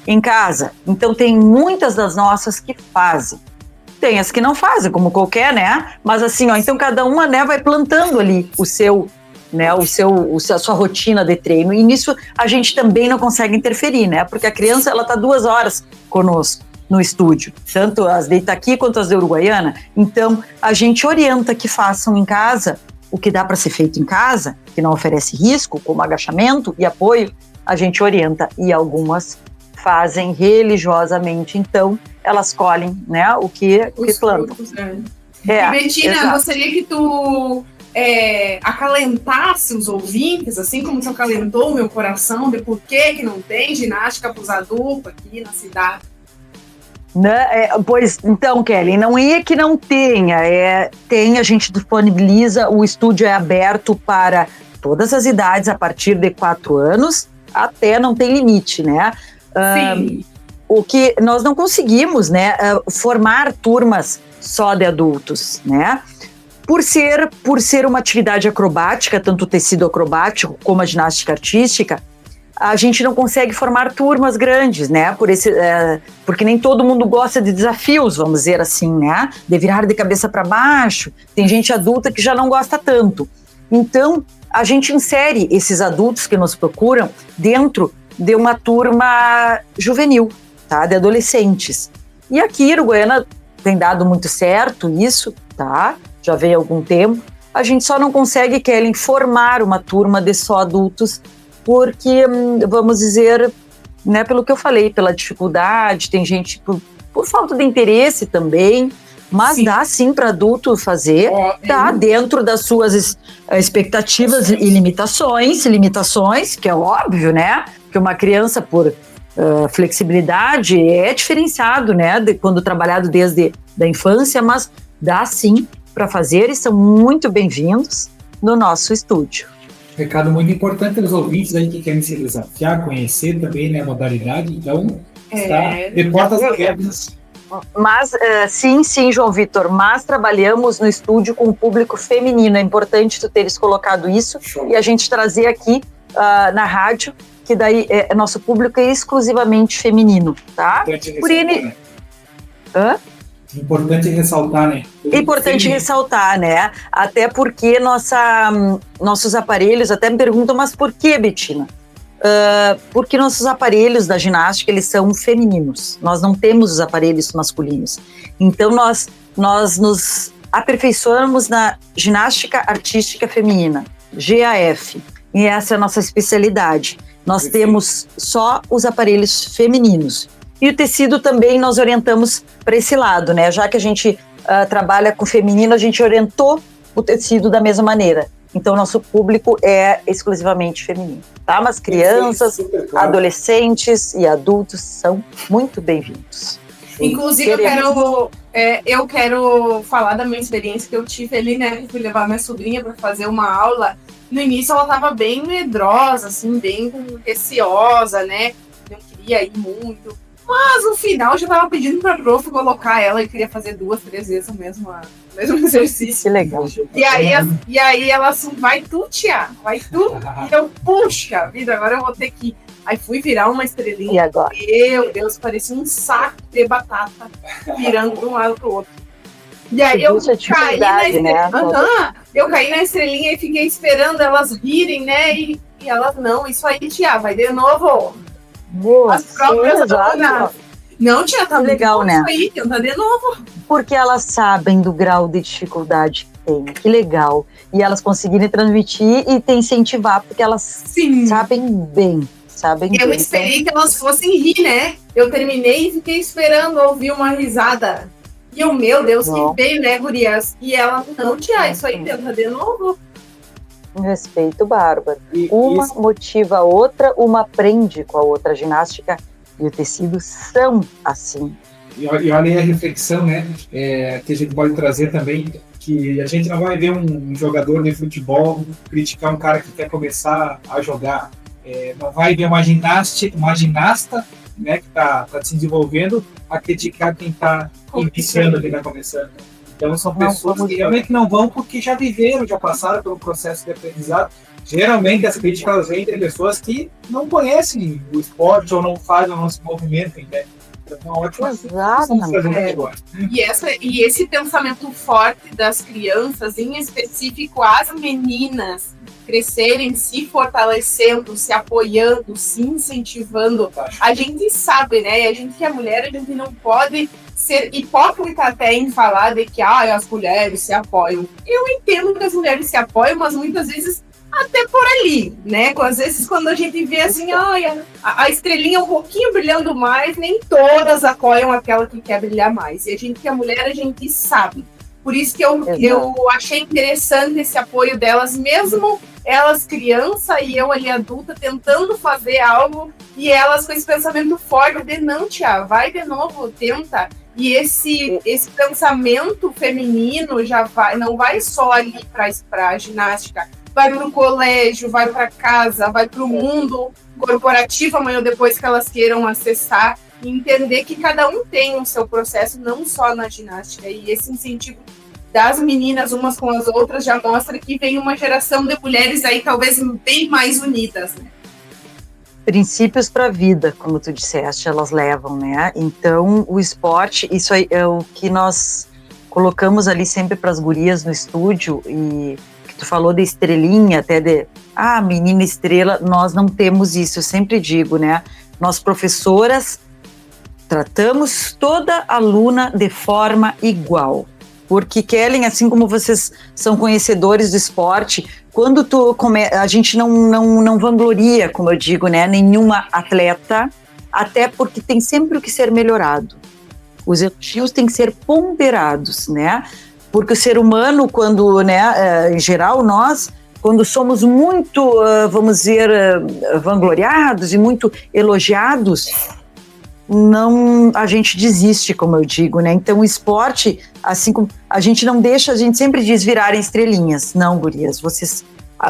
em casa. Então tem muitas das nossas que fazem. Tem as que não fazem, como qualquer, né? Mas assim, ó, então cada uma, né, vai plantando ali o seu... Né, a sua rotina de treino, e nisso a gente também não consegue interferir, né, porque a criança, ela tá 2 horas conosco no estúdio, tanto as de Itaqui quanto as de Uruguaiana. Então a gente orienta que façam em casa o que dá para ser feito em casa, que não oferece risco, como agachamento e apoio, a gente orienta, e algumas fazem religiosamente, então elas colhem, né, o que plantam. E Betina, gostaria que tu acalentasse os ouvintes, assim como tu acalentou o meu coração, de por que não tem ginástica para os adultos aqui na cidade. Né? Pois então, Kelly, não é que não tenha, tem, a gente disponibiliza, o estúdio é aberto para todas as idades, a partir de 4 anos, até não tem limite, né? Sim. O que nós não conseguimos, né, formar turmas só de adultos, né? Por ser uma atividade acrobática, tanto o tecido acrobático como a ginástica artística, a gente não consegue formar turmas grandes, né? Porque nem todo mundo gosta de desafios, vamos dizer assim, né? De virar de cabeça para baixo. Tem gente adulta que já não gosta tanto. Então, a gente insere esses adultos que nos procuram dentro de uma turma juvenil, tá? De adolescentes. E aqui, em Uruguaiana, tem dado muito certo isso, tá? Já vem há algum tempo. A gente só não consegue, Kelly, formar uma turma de só adultos, porque, vamos dizer, né, pelo que eu falei, pela dificuldade, tem gente por falta de interesse também, mas sim, dá sim para adulto fazer, tá dentro das suas expectativas e limitações, que é óbvio, né, que uma criança por flexibilidade é diferenciado, né, quando trabalhado desde a infância, mas dá sim para fazer e são muito bem-vindos no nosso estúdio. Recado muito importante aos ouvintes aí que querem se desafiar, conhecer também, né, a modalidade, então está de portas abertas. Mas, sim, João Vitor, mas trabalhamos no estúdio com o público feminino, é importante tu teres colocado isso. Show. E a gente trazer aqui na rádio, que daí nosso público é exclusivamente feminino, tá? Por ele... Hã? Importante ressaltar, né? Importante ressaltar, né? Até porque nossos aparelhos, até me perguntam, mas por que, Betina? Porque nossos aparelhos da ginástica, eles são femininos. Nós não temos os aparelhos masculinos. Então, nós nos aperfeiçoamos na ginástica artística feminina, GAF. E essa é a nossa especialidade. Nós temos só os aparelhos femininos. E o tecido também nós orientamos para esse lado, né? Já que a gente trabalha com feminino, a gente orientou o tecido da mesma maneira. Então, nosso público é exclusivamente feminino, tá? Mas crianças, adolescentes e adultos são muito bem-vindos. Inclusive, eu quero falar da minha experiência que eu tive ali, né? Eu fui levar minha sobrinha para fazer uma aula. No início, ela estava bem medrosa, assim, bem receosa, né? Não queria ir muito. Mas no final já tava pedindo pra prof colocar ela e queria fazer 2, 3 vezes o mesmo exercício. Que legal. E aí ela assim, vai tu, tia, vai tu. E eu, puxa vida, agora eu vou ter que ir. Aí fui virar uma estrelinha. E agora? Meu Deus, parecia um saco de batata virando de um lado pro outro. E aí eu caí na estrelinha, né? Eu caí na estrelinha e fiquei esperando elas rirem, né? E elas, não, isso aí, tia, vai de novo. As próprias alunas. Não, tia, tá legal, né? Isso aí, tenta de novo. Porque elas sabem do grau de dificuldade que tem. Que legal. E elas conseguirem transmitir e te incentivar, porque elas sabem bem. Eu esperei que elas fossem rir, né? Eu terminei e fiquei esperando ouvir uma risada. E eu, meu Deus, que veio, né, gurias? E ela, não, tia, isso aí, tenta de novo. Um respeito bárbaro. Uma motiva a outra, uma aprende com a outra. A ginástica e o tecido são assim. E olha aí a reflexão, né? Que a gente pode trazer também, que a gente não vai ver um jogador de futebol criticar um cara que quer começar a jogar. Não vai ver uma ginasta, né, que está se desenvolvendo, a criticar quem está iniciando, quem está começando. Então são pessoas que realmente não vão porque já viveram, já passaram pelo processo de aprendizado. Geralmente as críticas vêm de pessoas que não conhecem o esporte ou não fazem ou não se movimentam, né? Então é uma ótima agora. E esse pensamento forte das crianças, em específico as meninas, crescerem se fortalecendo, se apoiando, se incentivando. A gente sabe, né? A gente que é mulher, a gente não pode ser hipócrita até em falar de que as mulheres se apoiam. Eu entendo que as mulheres se apoiam, mas muitas vezes até por ali, né? Às vezes quando a gente vê assim, a estrelinha um pouquinho brilhando mais, nem todas apoiam aquela que quer brilhar mais. E a gente que é mulher, a gente sabe Por isso que eu achei interessante esse apoio delas, mesmo elas criança e eu ali adulta, tentando fazer algo, e elas com esse pensamento forte de não, tia, vai de novo, tenta. E esse pensamento feminino já vai, não vai só ali para a ginástica, vai para o colégio, vai para casa, vai para o mundo corporativo amanhã ou depois que elas queiram acessar, e entender que cada um tem o seu processo, não só na ginástica. E esse incentivo das meninas umas com as outras já mostra que vem uma geração de mulheres aí talvez bem mais unidas, né? Princípios para a vida, como tu disseste, elas levam, né? Então, o esporte, isso aí é o que nós colocamos ali sempre para as gurias no estúdio, e que tu falou de estrelinha, até de, menina estrela, nós não temos isso, eu sempre digo, né? Nós, professoras, tratamos toda aluna de forma igual. Porque, Kellen, assim como vocês são conhecedores do esporte, quando a gente não vangloria, como eu digo, né, nenhuma atleta, até porque tem sempre o que ser melhorado. Os elogios têm que ser ponderados, né? Porque o ser humano, quando, né, em geral, nós, quando somos muito, vamos dizer, vangloriados e muito elogiados, a gente desiste, como eu digo, né? Então o esporte, assim como a gente não deixa, a gente sempre diz virarem estrelinhas. Não, gurias,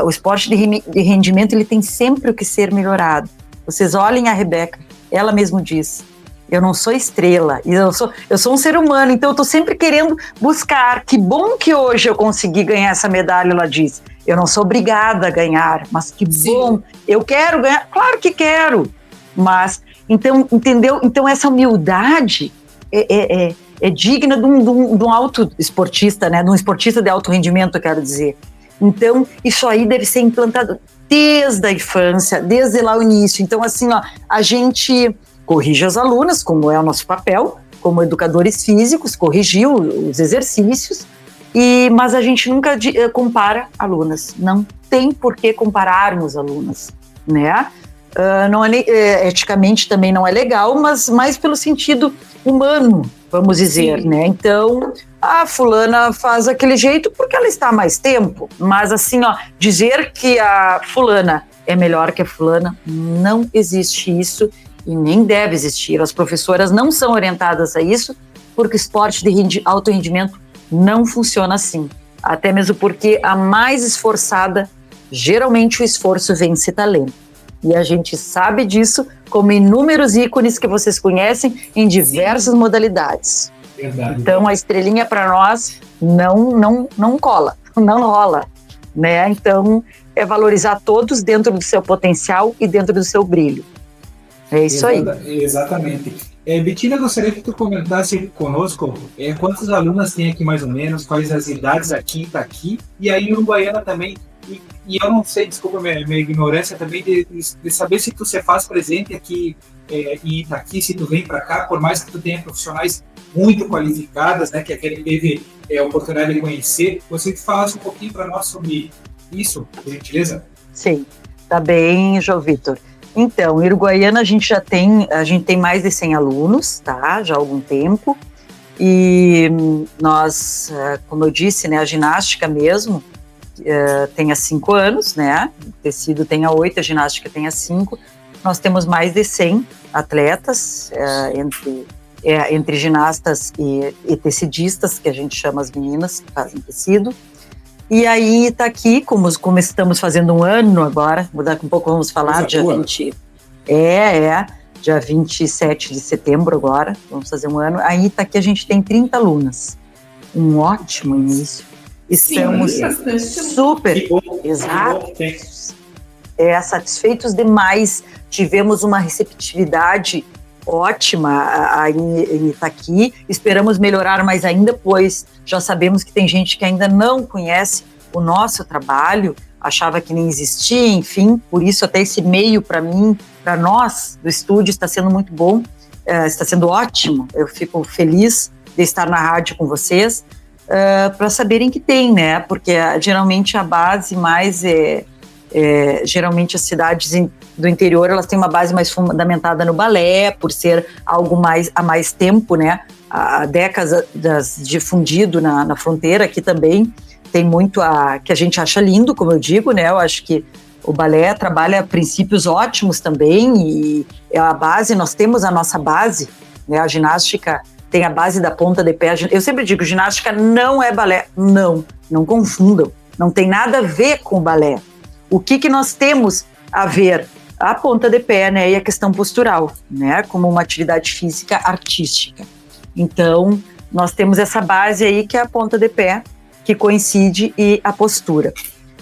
o esporte de rendimento, ele tem sempre o que ser melhorado. Vocês olhem a Rebeca, ela mesmo diz, eu não sou estrela, eu sou um ser humano, então eu tô sempre querendo buscar. Que bom que hoje eu consegui ganhar essa medalha, ela diz. Eu não sou obrigada a ganhar, mas que bom, eu quero ganhar, claro que quero, mas então, entendeu? Então essa humildade é digna de um alto esportista, né? De um esportista de alto rendimento, eu quero dizer. Então, isso aí deve ser implantado desde a infância, desde lá o início. Então, assim, a gente corrige as alunas, como é o nosso papel, como educadores físicos, corrigir os exercícios, mas a gente nunca compara alunas. Não tem por que compararmos alunas, né? Não eticamente também não é legal, mas mais pelo sentido humano, vamos dizer, né? Então, a fulana faz aquele jeito porque ela está há mais tempo, mas assim, dizer que a fulana é melhor que a fulana, não existe isso e nem deve existir. As professoras não são orientadas a isso, porque o esporte de alto rendimento não funciona assim. Até mesmo porque a mais esforçada, geralmente o esforço vence talento. E a gente sabe disso como inúmeros ícones que vocês conhecem em diversas modalidades. Verdade. Então, a estrelinha para nós não cola, não rola, né? Então, é valorizar todos dentro do seu potencial e dentro do seu brilho. É isso aí. Exatamente. Betina, gostaria que tu comentasse conosco quantas alunas tem aqui mais ou menos, quais as idades aqui, e aí em Uruguaiana também. E eu não sei, desculpa minha ignorância também, de saber se tu se faz presente aqui em Itaqui, se tu vem para cá, por mais que tu tenha profissionais muito qualificadas, né, que a Kelly teve a oportunidade de conhecer, você falasse um pouquinho para nós sobre isso, por gentileza? Sim, tá bem, João Vitor. Então, em Uruguaiana a gente tem mais de 100 alunos, tá, já há algum tempo, e nós, como eu disse, né, a ginástica mesmo, tem há 5 anos, né? O tecido tem há 8, a ginástica tem há 5. Nós temos mais de 100 atletas, entre ginastas e tecidistas, que a gente chama as meninas que fazem tecido. E aí está aqui, como estamos fazendo um ano agora, daqui a pouco vamos falar, dia 27 de setembro agora, vamos fazer um ano. Aí está aqui, a gente tem 30 alunas. Um ótimo início. Estamos super satisfeitos demais. Tivemos uma receptividade ótima em Itaqui. Esperamos melhorar mais ainda, pois já sabemos que tem gente que ainda não conhece o nosso trabalho, achava que nem existia, enfim. Por isso, até esse meio para mim, para nós do estúdio, está sendo muito bom, está sendo ótimo. Eu fico feliz de estar na rádio com vocês. Para saberem que tem, né? Porque geralmente a base mais geralmente as cidades do interior, elas têm uma base mais fundamentada no balé, por ser algo mais há mais tempo, né? há décadas difundido na fronteira. Aqui também tem muito que a gente acha lindo, como eu digo, né? Eu acho que o balé trabalha princípios ótimos também, e é a base, nós temos a nossa base, né? A ginástica tem a base da ponta de pé. Eu sempre digo, ginástica não é balé. Não confundam. Não tem nada a ver com o balé. O que nós temos a ver? A ponta de pé, né? E a questão postural, né? Como uma atividade física artística. Então, nós temos essa base aí, que é a ponta de pé, que coincide, e a postura.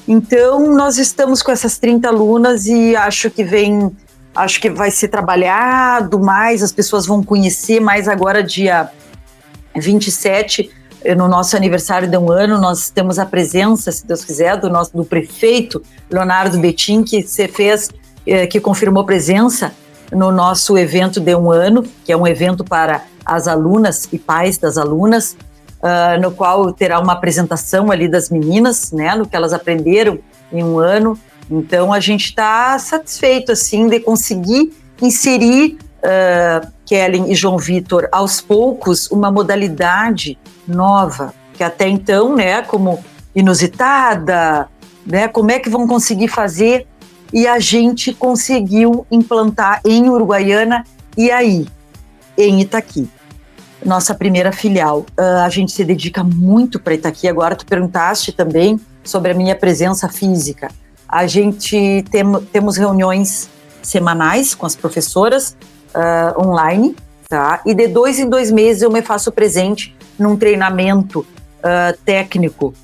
Então, nós estamos com essas 30 alunas e acho que vai ser trabalhado mais, as pessoas vão conhecer mais agora, dia 27, no nosso aniversário de 1 ano, nós temos a presença, se Deus quiser, do prefeito Leonardo Betim, que confirmou presença no nosso evento de 1 ano, que é um evento para as alunas e pais das alunas, no qual terá uma apresentação ali das meninas, né, no que elas aprenderam em 1 ano. Então, a gente está satisfeito, assim, de conseguir inserir, Kellen e João Vitor, aos poucos, uma modalidade nova, que até então, né, como inusitada, né, como é que vão conseguir fazer? E a gente conseguiu implantar em Uruguaiana e aí, em Itaqui, nossa primeira filial. A gente se dedica muito para Itaqui. Agora, tu perguntaste também sobre a minha presença física. A gente temos reuniões semanais com as professoras online, tá? E de 2 em 2 meses eu me faço presente num treinamento técnico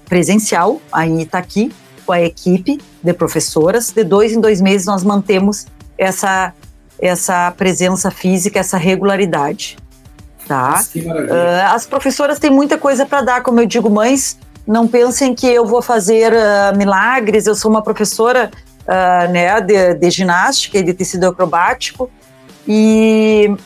presencial aí em Itaqui, com a equipe de professoras. De 2 em 2 meses nós mantemos essa presença física, essa regularidade, tá? As professoras têm muita coisa para dar, como eu digo, mães, não pensem que eu vou fazer milagres. Eu sou uma professora né, de ginástica e de tecido acrobático, e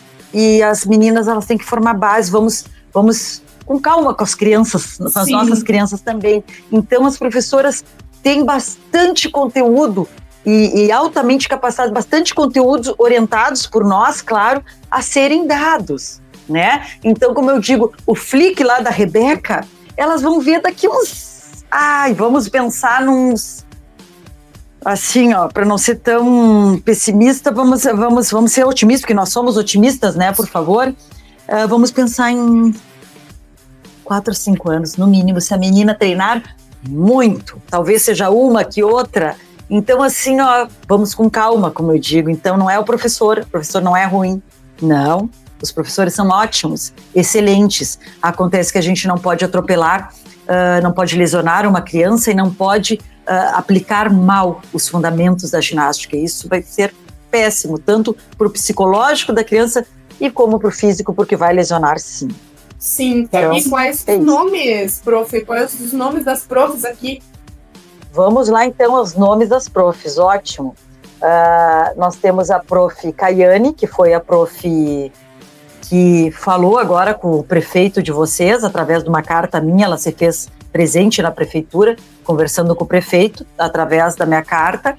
as meninas, elas têm que formar base. Vamos com calma com as crianças, com as nossas crianças também. Então as professoras têm bastante conteúdo e altamente capacitados, bastante conteúdos orientados por nós, claro, a serem dados, né? Então, como eu digo, o flick lá da Rebeca, elas vão ver daqui uns... vamos pensar nos... Assim, ó, para não ser tão pessimista, vamos ser otimistas, porque nós somos otimistas, né, por favor. Vamos pensar em 4 ou 5 anos, no mínimo, se a menina treinar muito, talvez seja uma que outra. Então, assim, ó, vamos com calma, como eu digo. Então, não é o professor não é ruim, não. Os professores são ótimos, excelentes. Acontece que a gente não pode atropelar, não pode lesionar uma criança e não pode aplicar mal os fundamentos da ginástica. Isso vai ser péssimo, tanto para o psicológico da criança e como para o físico, porque vai lesionar, sim. Sim, então, e quais os nomes, prof? Quais os nomes das profs aqui? Vamos lá, então, aos nomes das profs, ótimo. Nós temos a prof. Caiane, que foi a prof. que falou agora com o prefeito de vocês, através de uma carta minha. Ela se fez presente na prefeitura, conversando com o prefeito, através da minha carta.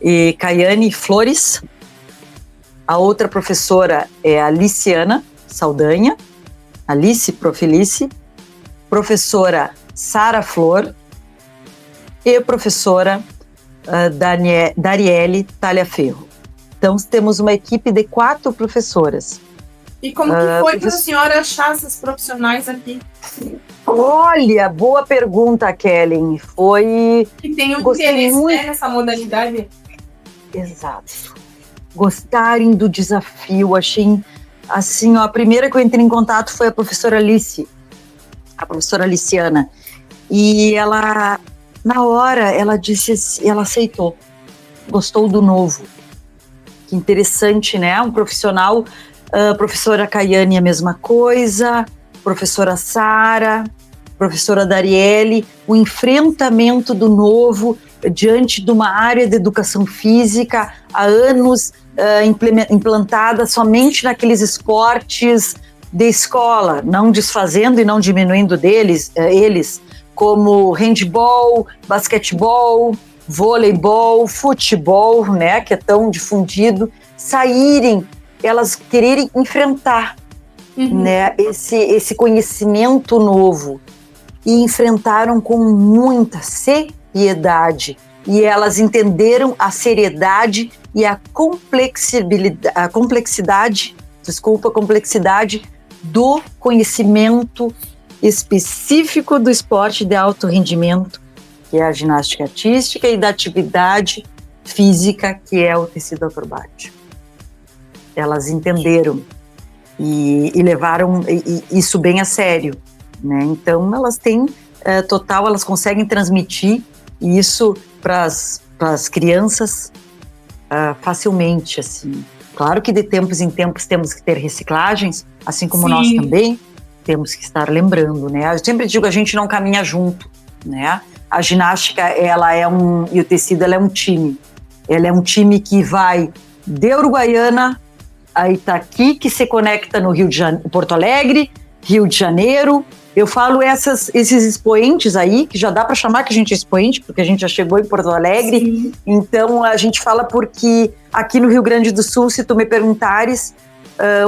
E Caiane Flores. A outra professora é a Liciana Saldanha, Prof. Alice, professora Sara Flor e professora Dariele Talhaferro. Então, temos uma equipe de 4 professoras. E como que foi para a senhora achar essas profissionais aqui? Olha, boa pergunta, Kellen. Foi... Que tem um interesse muito, né, nessa modalidade. Exato. Gostarem do desafio. Achei, assim, ó, a primeira que eu entrei em contato foi a professora Alice, a professora Liciana. E ela, na hora, ela disse assim, ela aceitou. Gostou do novo. Que interessante, né? Um profissional... professora Caiane, a mesma coisa, professora Sara, professora Dariele, o enfrentamento do novo diante de uma área de educação física há anos implantada somente naqueles esportes de escola, não desfazendo e não diminuindo eles, como handball, basquetebol, voleibol, futebol, né, que é tão difundido, saírem, elas quererem enfrentar né, esse conhecimento novo e enfrentaram com muita seriedade. E elas entenderam a seriedade e a complexidade do conhecimento específico do esporte de alto rendimento, que é a ginástica artística, e da atividade física, que é o tecido acrobático. Elas entenderam e levaram isso bem a sério, né? Então elas têm elas conseguem transmitir isso para as crianças facilmente, assim. Claro que de tempos em tempos temos que ter reciclagens, assim como nós também temos que estar lembrando, né? Eu sempre digo, a gente não caminha junto, né? A ginástica, e o tecido, ela é um time. Ela é um time que vai de Uruguaiana a Itaqui, que se conecta no Porto Alegre, Rio de Janeiro. Eu falo esses expoentes aí, que já dá para chamar que a gente é expoente, porque a gente já chegou em Porto Alegre. Sim. Então a gente fala porque aqui no Rio Grande do Sul, se tu me perguntares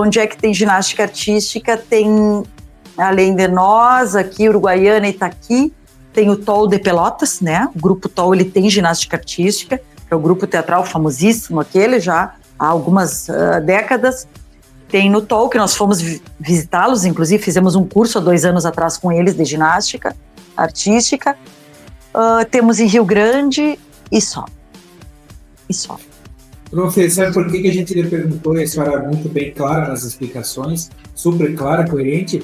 onde é que tem ginástica artística, tem, além de nós, aqui Uruguaiana e Itaqui, tem o TOL de Pelotas, né? O grupo TOL, ele tem ginástica artística, que é o grupo teatral famosíssimo, aquele já há algumas décadas. Tem no TOL, que nós fomos visitá-los, inclusive fizemos um curso há 2 anos atrás com eles de ginástica artística. Temos em Rio Grande e só. Professor, por que a gente lhe perguntou, e a senhora muito bem clara nas explicações, super clara, coerente,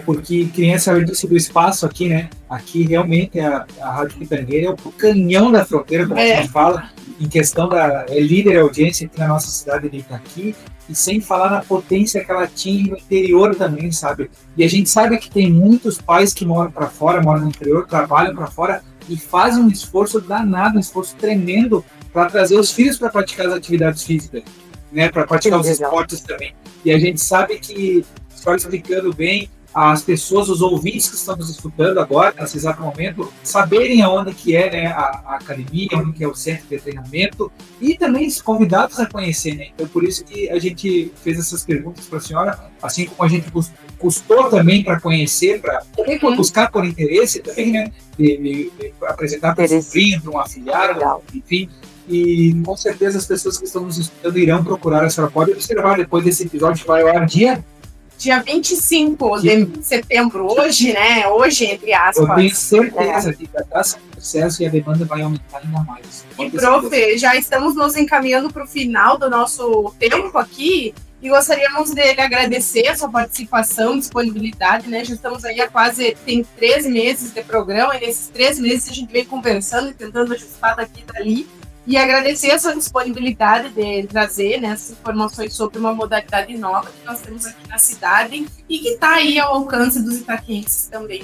porque criança disse do espaço aqui, né? Aqui realmente a Rádio Pitangueira é o canhão da fronteira, como a gente fala, em questão é líder de audiência aqui na nossa cidade de Itaqui, e sem falar na potência que ela atinge no interior também, sabe? E a gente sabe que tem muitos pais que moram para fora, moram no interior, trabalham para fora e fazem um esforço danado, um esforço tremendo para trazer os filhos para praticar as atividades físicas, né? Para praticar os esportes também. E a gente sabe que, só explicando bem, as pessoas, os ouvintes que estão nos escutando agora, nesse exato momento, saberem aonde que é, né, a academia, onde que é o centro de treinamento, e também convidados a conhecer, né? Então, por isso que a gente fez essas perguntas para a senhora, assim como a gente custou também para conhecer, para buscar por interesse também, né, de apresentar para um sobrinho, para um afilhado, enfim. E com certeza as pessoas que estão nos escutando irão procurar. A senhora pode observar depois desse episódio que vai ao ar dia 25 de setembro, hoje, né? Hoje, entre aspas. Eu tenho certeza que vai dar sucesso e a demanda vai aumentar ainda mais. E, prof, já estamos nos encaminhando para o final do nosso tempo aqui e gostaríamos de lhe agradecer a sua participação, disponibilidade, né? Já estamos aí tem 3 meses de programa e nesses 3 meses a gente vem conversando e tentando ajustar daqui e dali. E agradecer a sua disponibilidade de trazer, né, essas informações sobre uma modalidade nova que nós temos aqui na cidade e que está aí ao alcance dos itaquienses também.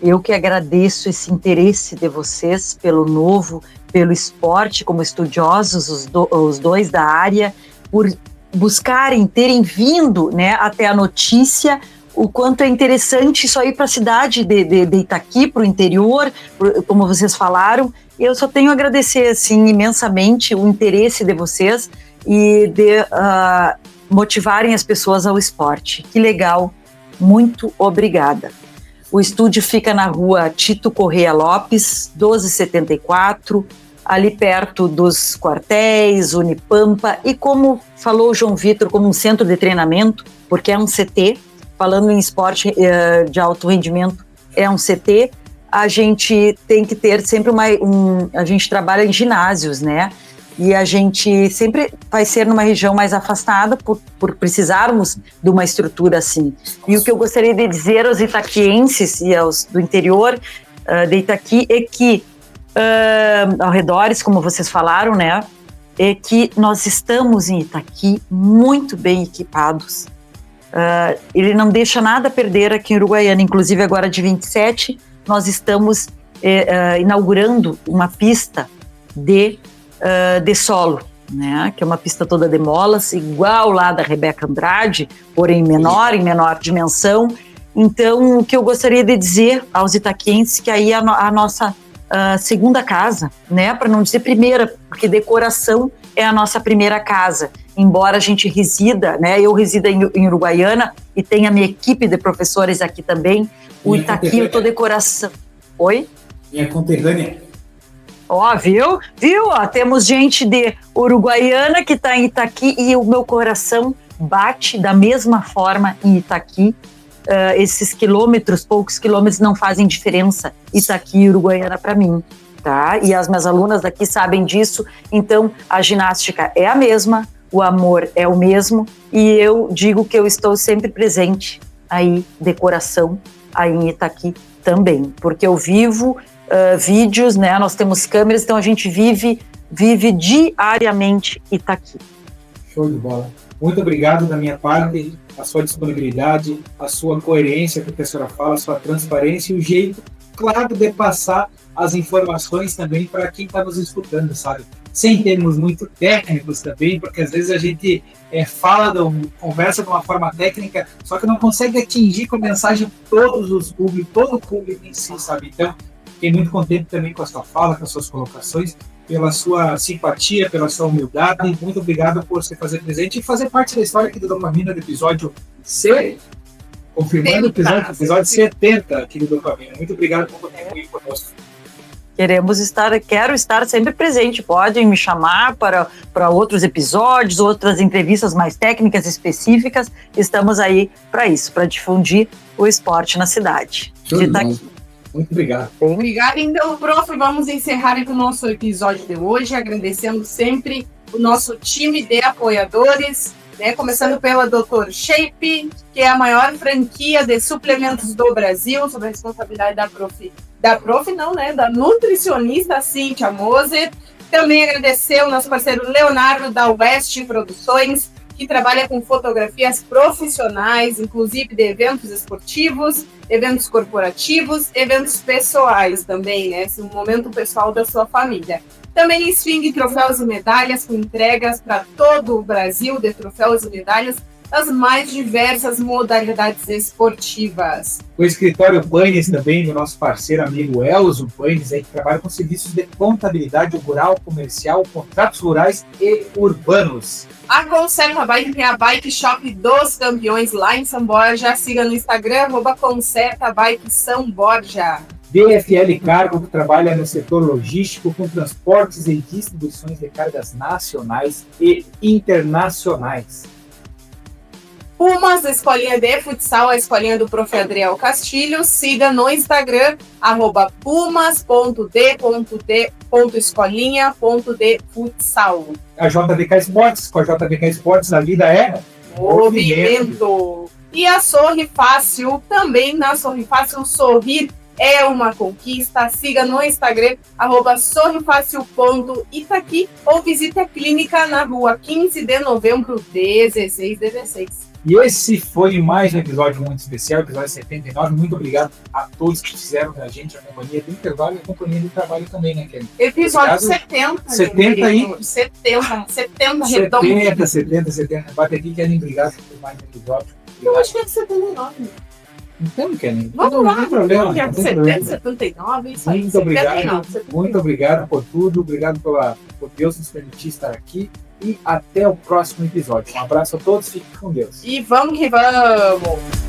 Eu que agradeço esse interesse de vocês pelo novo, pelo esporte, como estudiosos, os dois da área, por buscarem, terem vindo, né, até a notícia, o quanto é interessante isso aí para a cidade de Itaqui, para o interior, como vocês falaram. Eu só tenho a agradecer, assim, imensamente o interesse de vocês e de motivarem as pessoas ao esporte. Que legal, muito obrigada. O estúdio fica na rua Tito Correia Lopes, 1274, ali perto dos quartéis, Unipampa, e como falou o João Vitor, como um centro de treinamento, porque é um CT, falando em esporte de alto rendimento, é um CT. A gente tem que ter sempre a gente trabalha em ginásios, né? E a gente sempre vai ser numa região mais afastada por precisarmos de uma estrutura assim. E o que eu gostaria de dizer aos itaquienses e aos do interior de Itaqui é que, ao redores, como vocês falaram, né? É que nós estamos em Itaqui muito bem equipados. Ele não deixa nada a perder aqui em Uruguaiana, inclusive agora de 27, nós estamos inaugurando uma pista de solo, né? Que é uma pista toda de molas, igual lá da Rebeca Andrade, porém em menor dimensão. Então, o que eu gostaria de dizer aos itaquienses, que aí a nossa segunda casa, né? Para não dizer primeira, porque decoração é a nossa primeira casa. embora a gente resida, né? Eu resido em Uruguaiana e tenho a minha equipe de professores aqui também. O Itaqui, eu tô decoração. Oi? Minha conterrânea. Ó, viu? Ó, temos gente de Uruguaiana que está em Itaqui e o meu coração bate da mesma forma em Itaqui. Esses poucos quilômetros não fazem diferença. Itaqui e Uruguaiana para mim, tá? E as minhas alunas daqui sabem disso. Então, a ginástica é a mesma, o amor é o mesmo e eu digo que eu estou sempre presente aí, de coração, aí em Itaqui também, porque eu vivo vídeos, né? Nós temos câmeras, então a gente vive diariamente Itaqui. Show de bola. Muito obrigado da minha parte, a sua disponibilidade, a sua coerência que a professora fala, a sua transparência e o jeito claro de passar as informações também para quem está nos escutando, sabe? Sem termos muito técnicos também, porque às vezes a gente conversa de uma forma técnica, só que não consegue atingir com a mensagem todo o público em si, sabe? Então, fiquei muito contente também com a sua fala, com as suas colocações, pela sua simpatia, pela sua humildade. Muito obrigado por se fazer presente e fazer parte da história aqui do Dopamina, do episódio C. Confirmando o episódio 70 aqui do Dopamina. Muito obrigado por contribuir conosco. Quero estar sempre presente. Podem me chamar para outros episódios, outras entrevistas mais técnicas específicas. Estamos aí para isso, para difundir o esporte na cidade. Muito obrigado. Obrigada, então, prof. Vamos encerrar o nosso episódio de hoje, agradecendo sempre o nosso time de apoiadores, né? Começando pela Dr. Shape, que é a maior franquia de suplementos do Brasil, sob a responsabilidade da nutricionista Cíntia Moser. Também agradecer o nosso parceiro Leonardo da West Produções, que trabalha com fotografias profissionais, inclusive de eventos esportivos, eventos corporativos, eventos pessoais também, né? Esse é um momento pessoal da sua família. Também Esfingue Troféus e Medalhas, com entregas para todo o Brasil de troféus e medalhas das mais diversas modalidades esportivas. O escritório Banes também, do nosso parceiro amigo Elzo Banes, que trabalha com serviços de contabilidade rural, comercial, contratos rurais e urbanos. A Concerta Bike tem a Bike Shop dos Campeões lá em São Borja. Siga no Instagram, @Concerta Bike São Borja. DFL Cargo, que trabalha no setor logístico com transportes e distribuições de cargas nacionais e internacionais. Pumas, a escolinha de futsal, a escolinha do Prof. Adriel Castilho. Siga no Instagram, @pumas.d.escolinha.de futsal. A JBK Esportes, com a JBK Esportes, a vida é movimento. E a Sorri Fácil, também na Sorri Fácil, sorrir é uma conquista. Siga no Instagram, @sorrifacil.itaqui, ou visite a clínica na rua 15 de novembro, 1616. E esse foi mais um episódio muito especial, episódio 79. Muito obrigado a todos que fizeram da gente a companhia do intervalo e a companhia do trabalho também, né, Kelly? Episódio 70. 70 aí. 70 redondo. 70. Bate aqui, Kelly, obrigado por mais um episódio. Eu acho que é 79. Então, Kelly, vamos lá. Não tem problema. 79, isso aí. Muito obrigado. Muito obrigado por tudo. Obrigado por Deus nos permitir estar aqui. E até o próximo episódio. Um abraço a todos, fiquem com Deus. E vamos que vamos!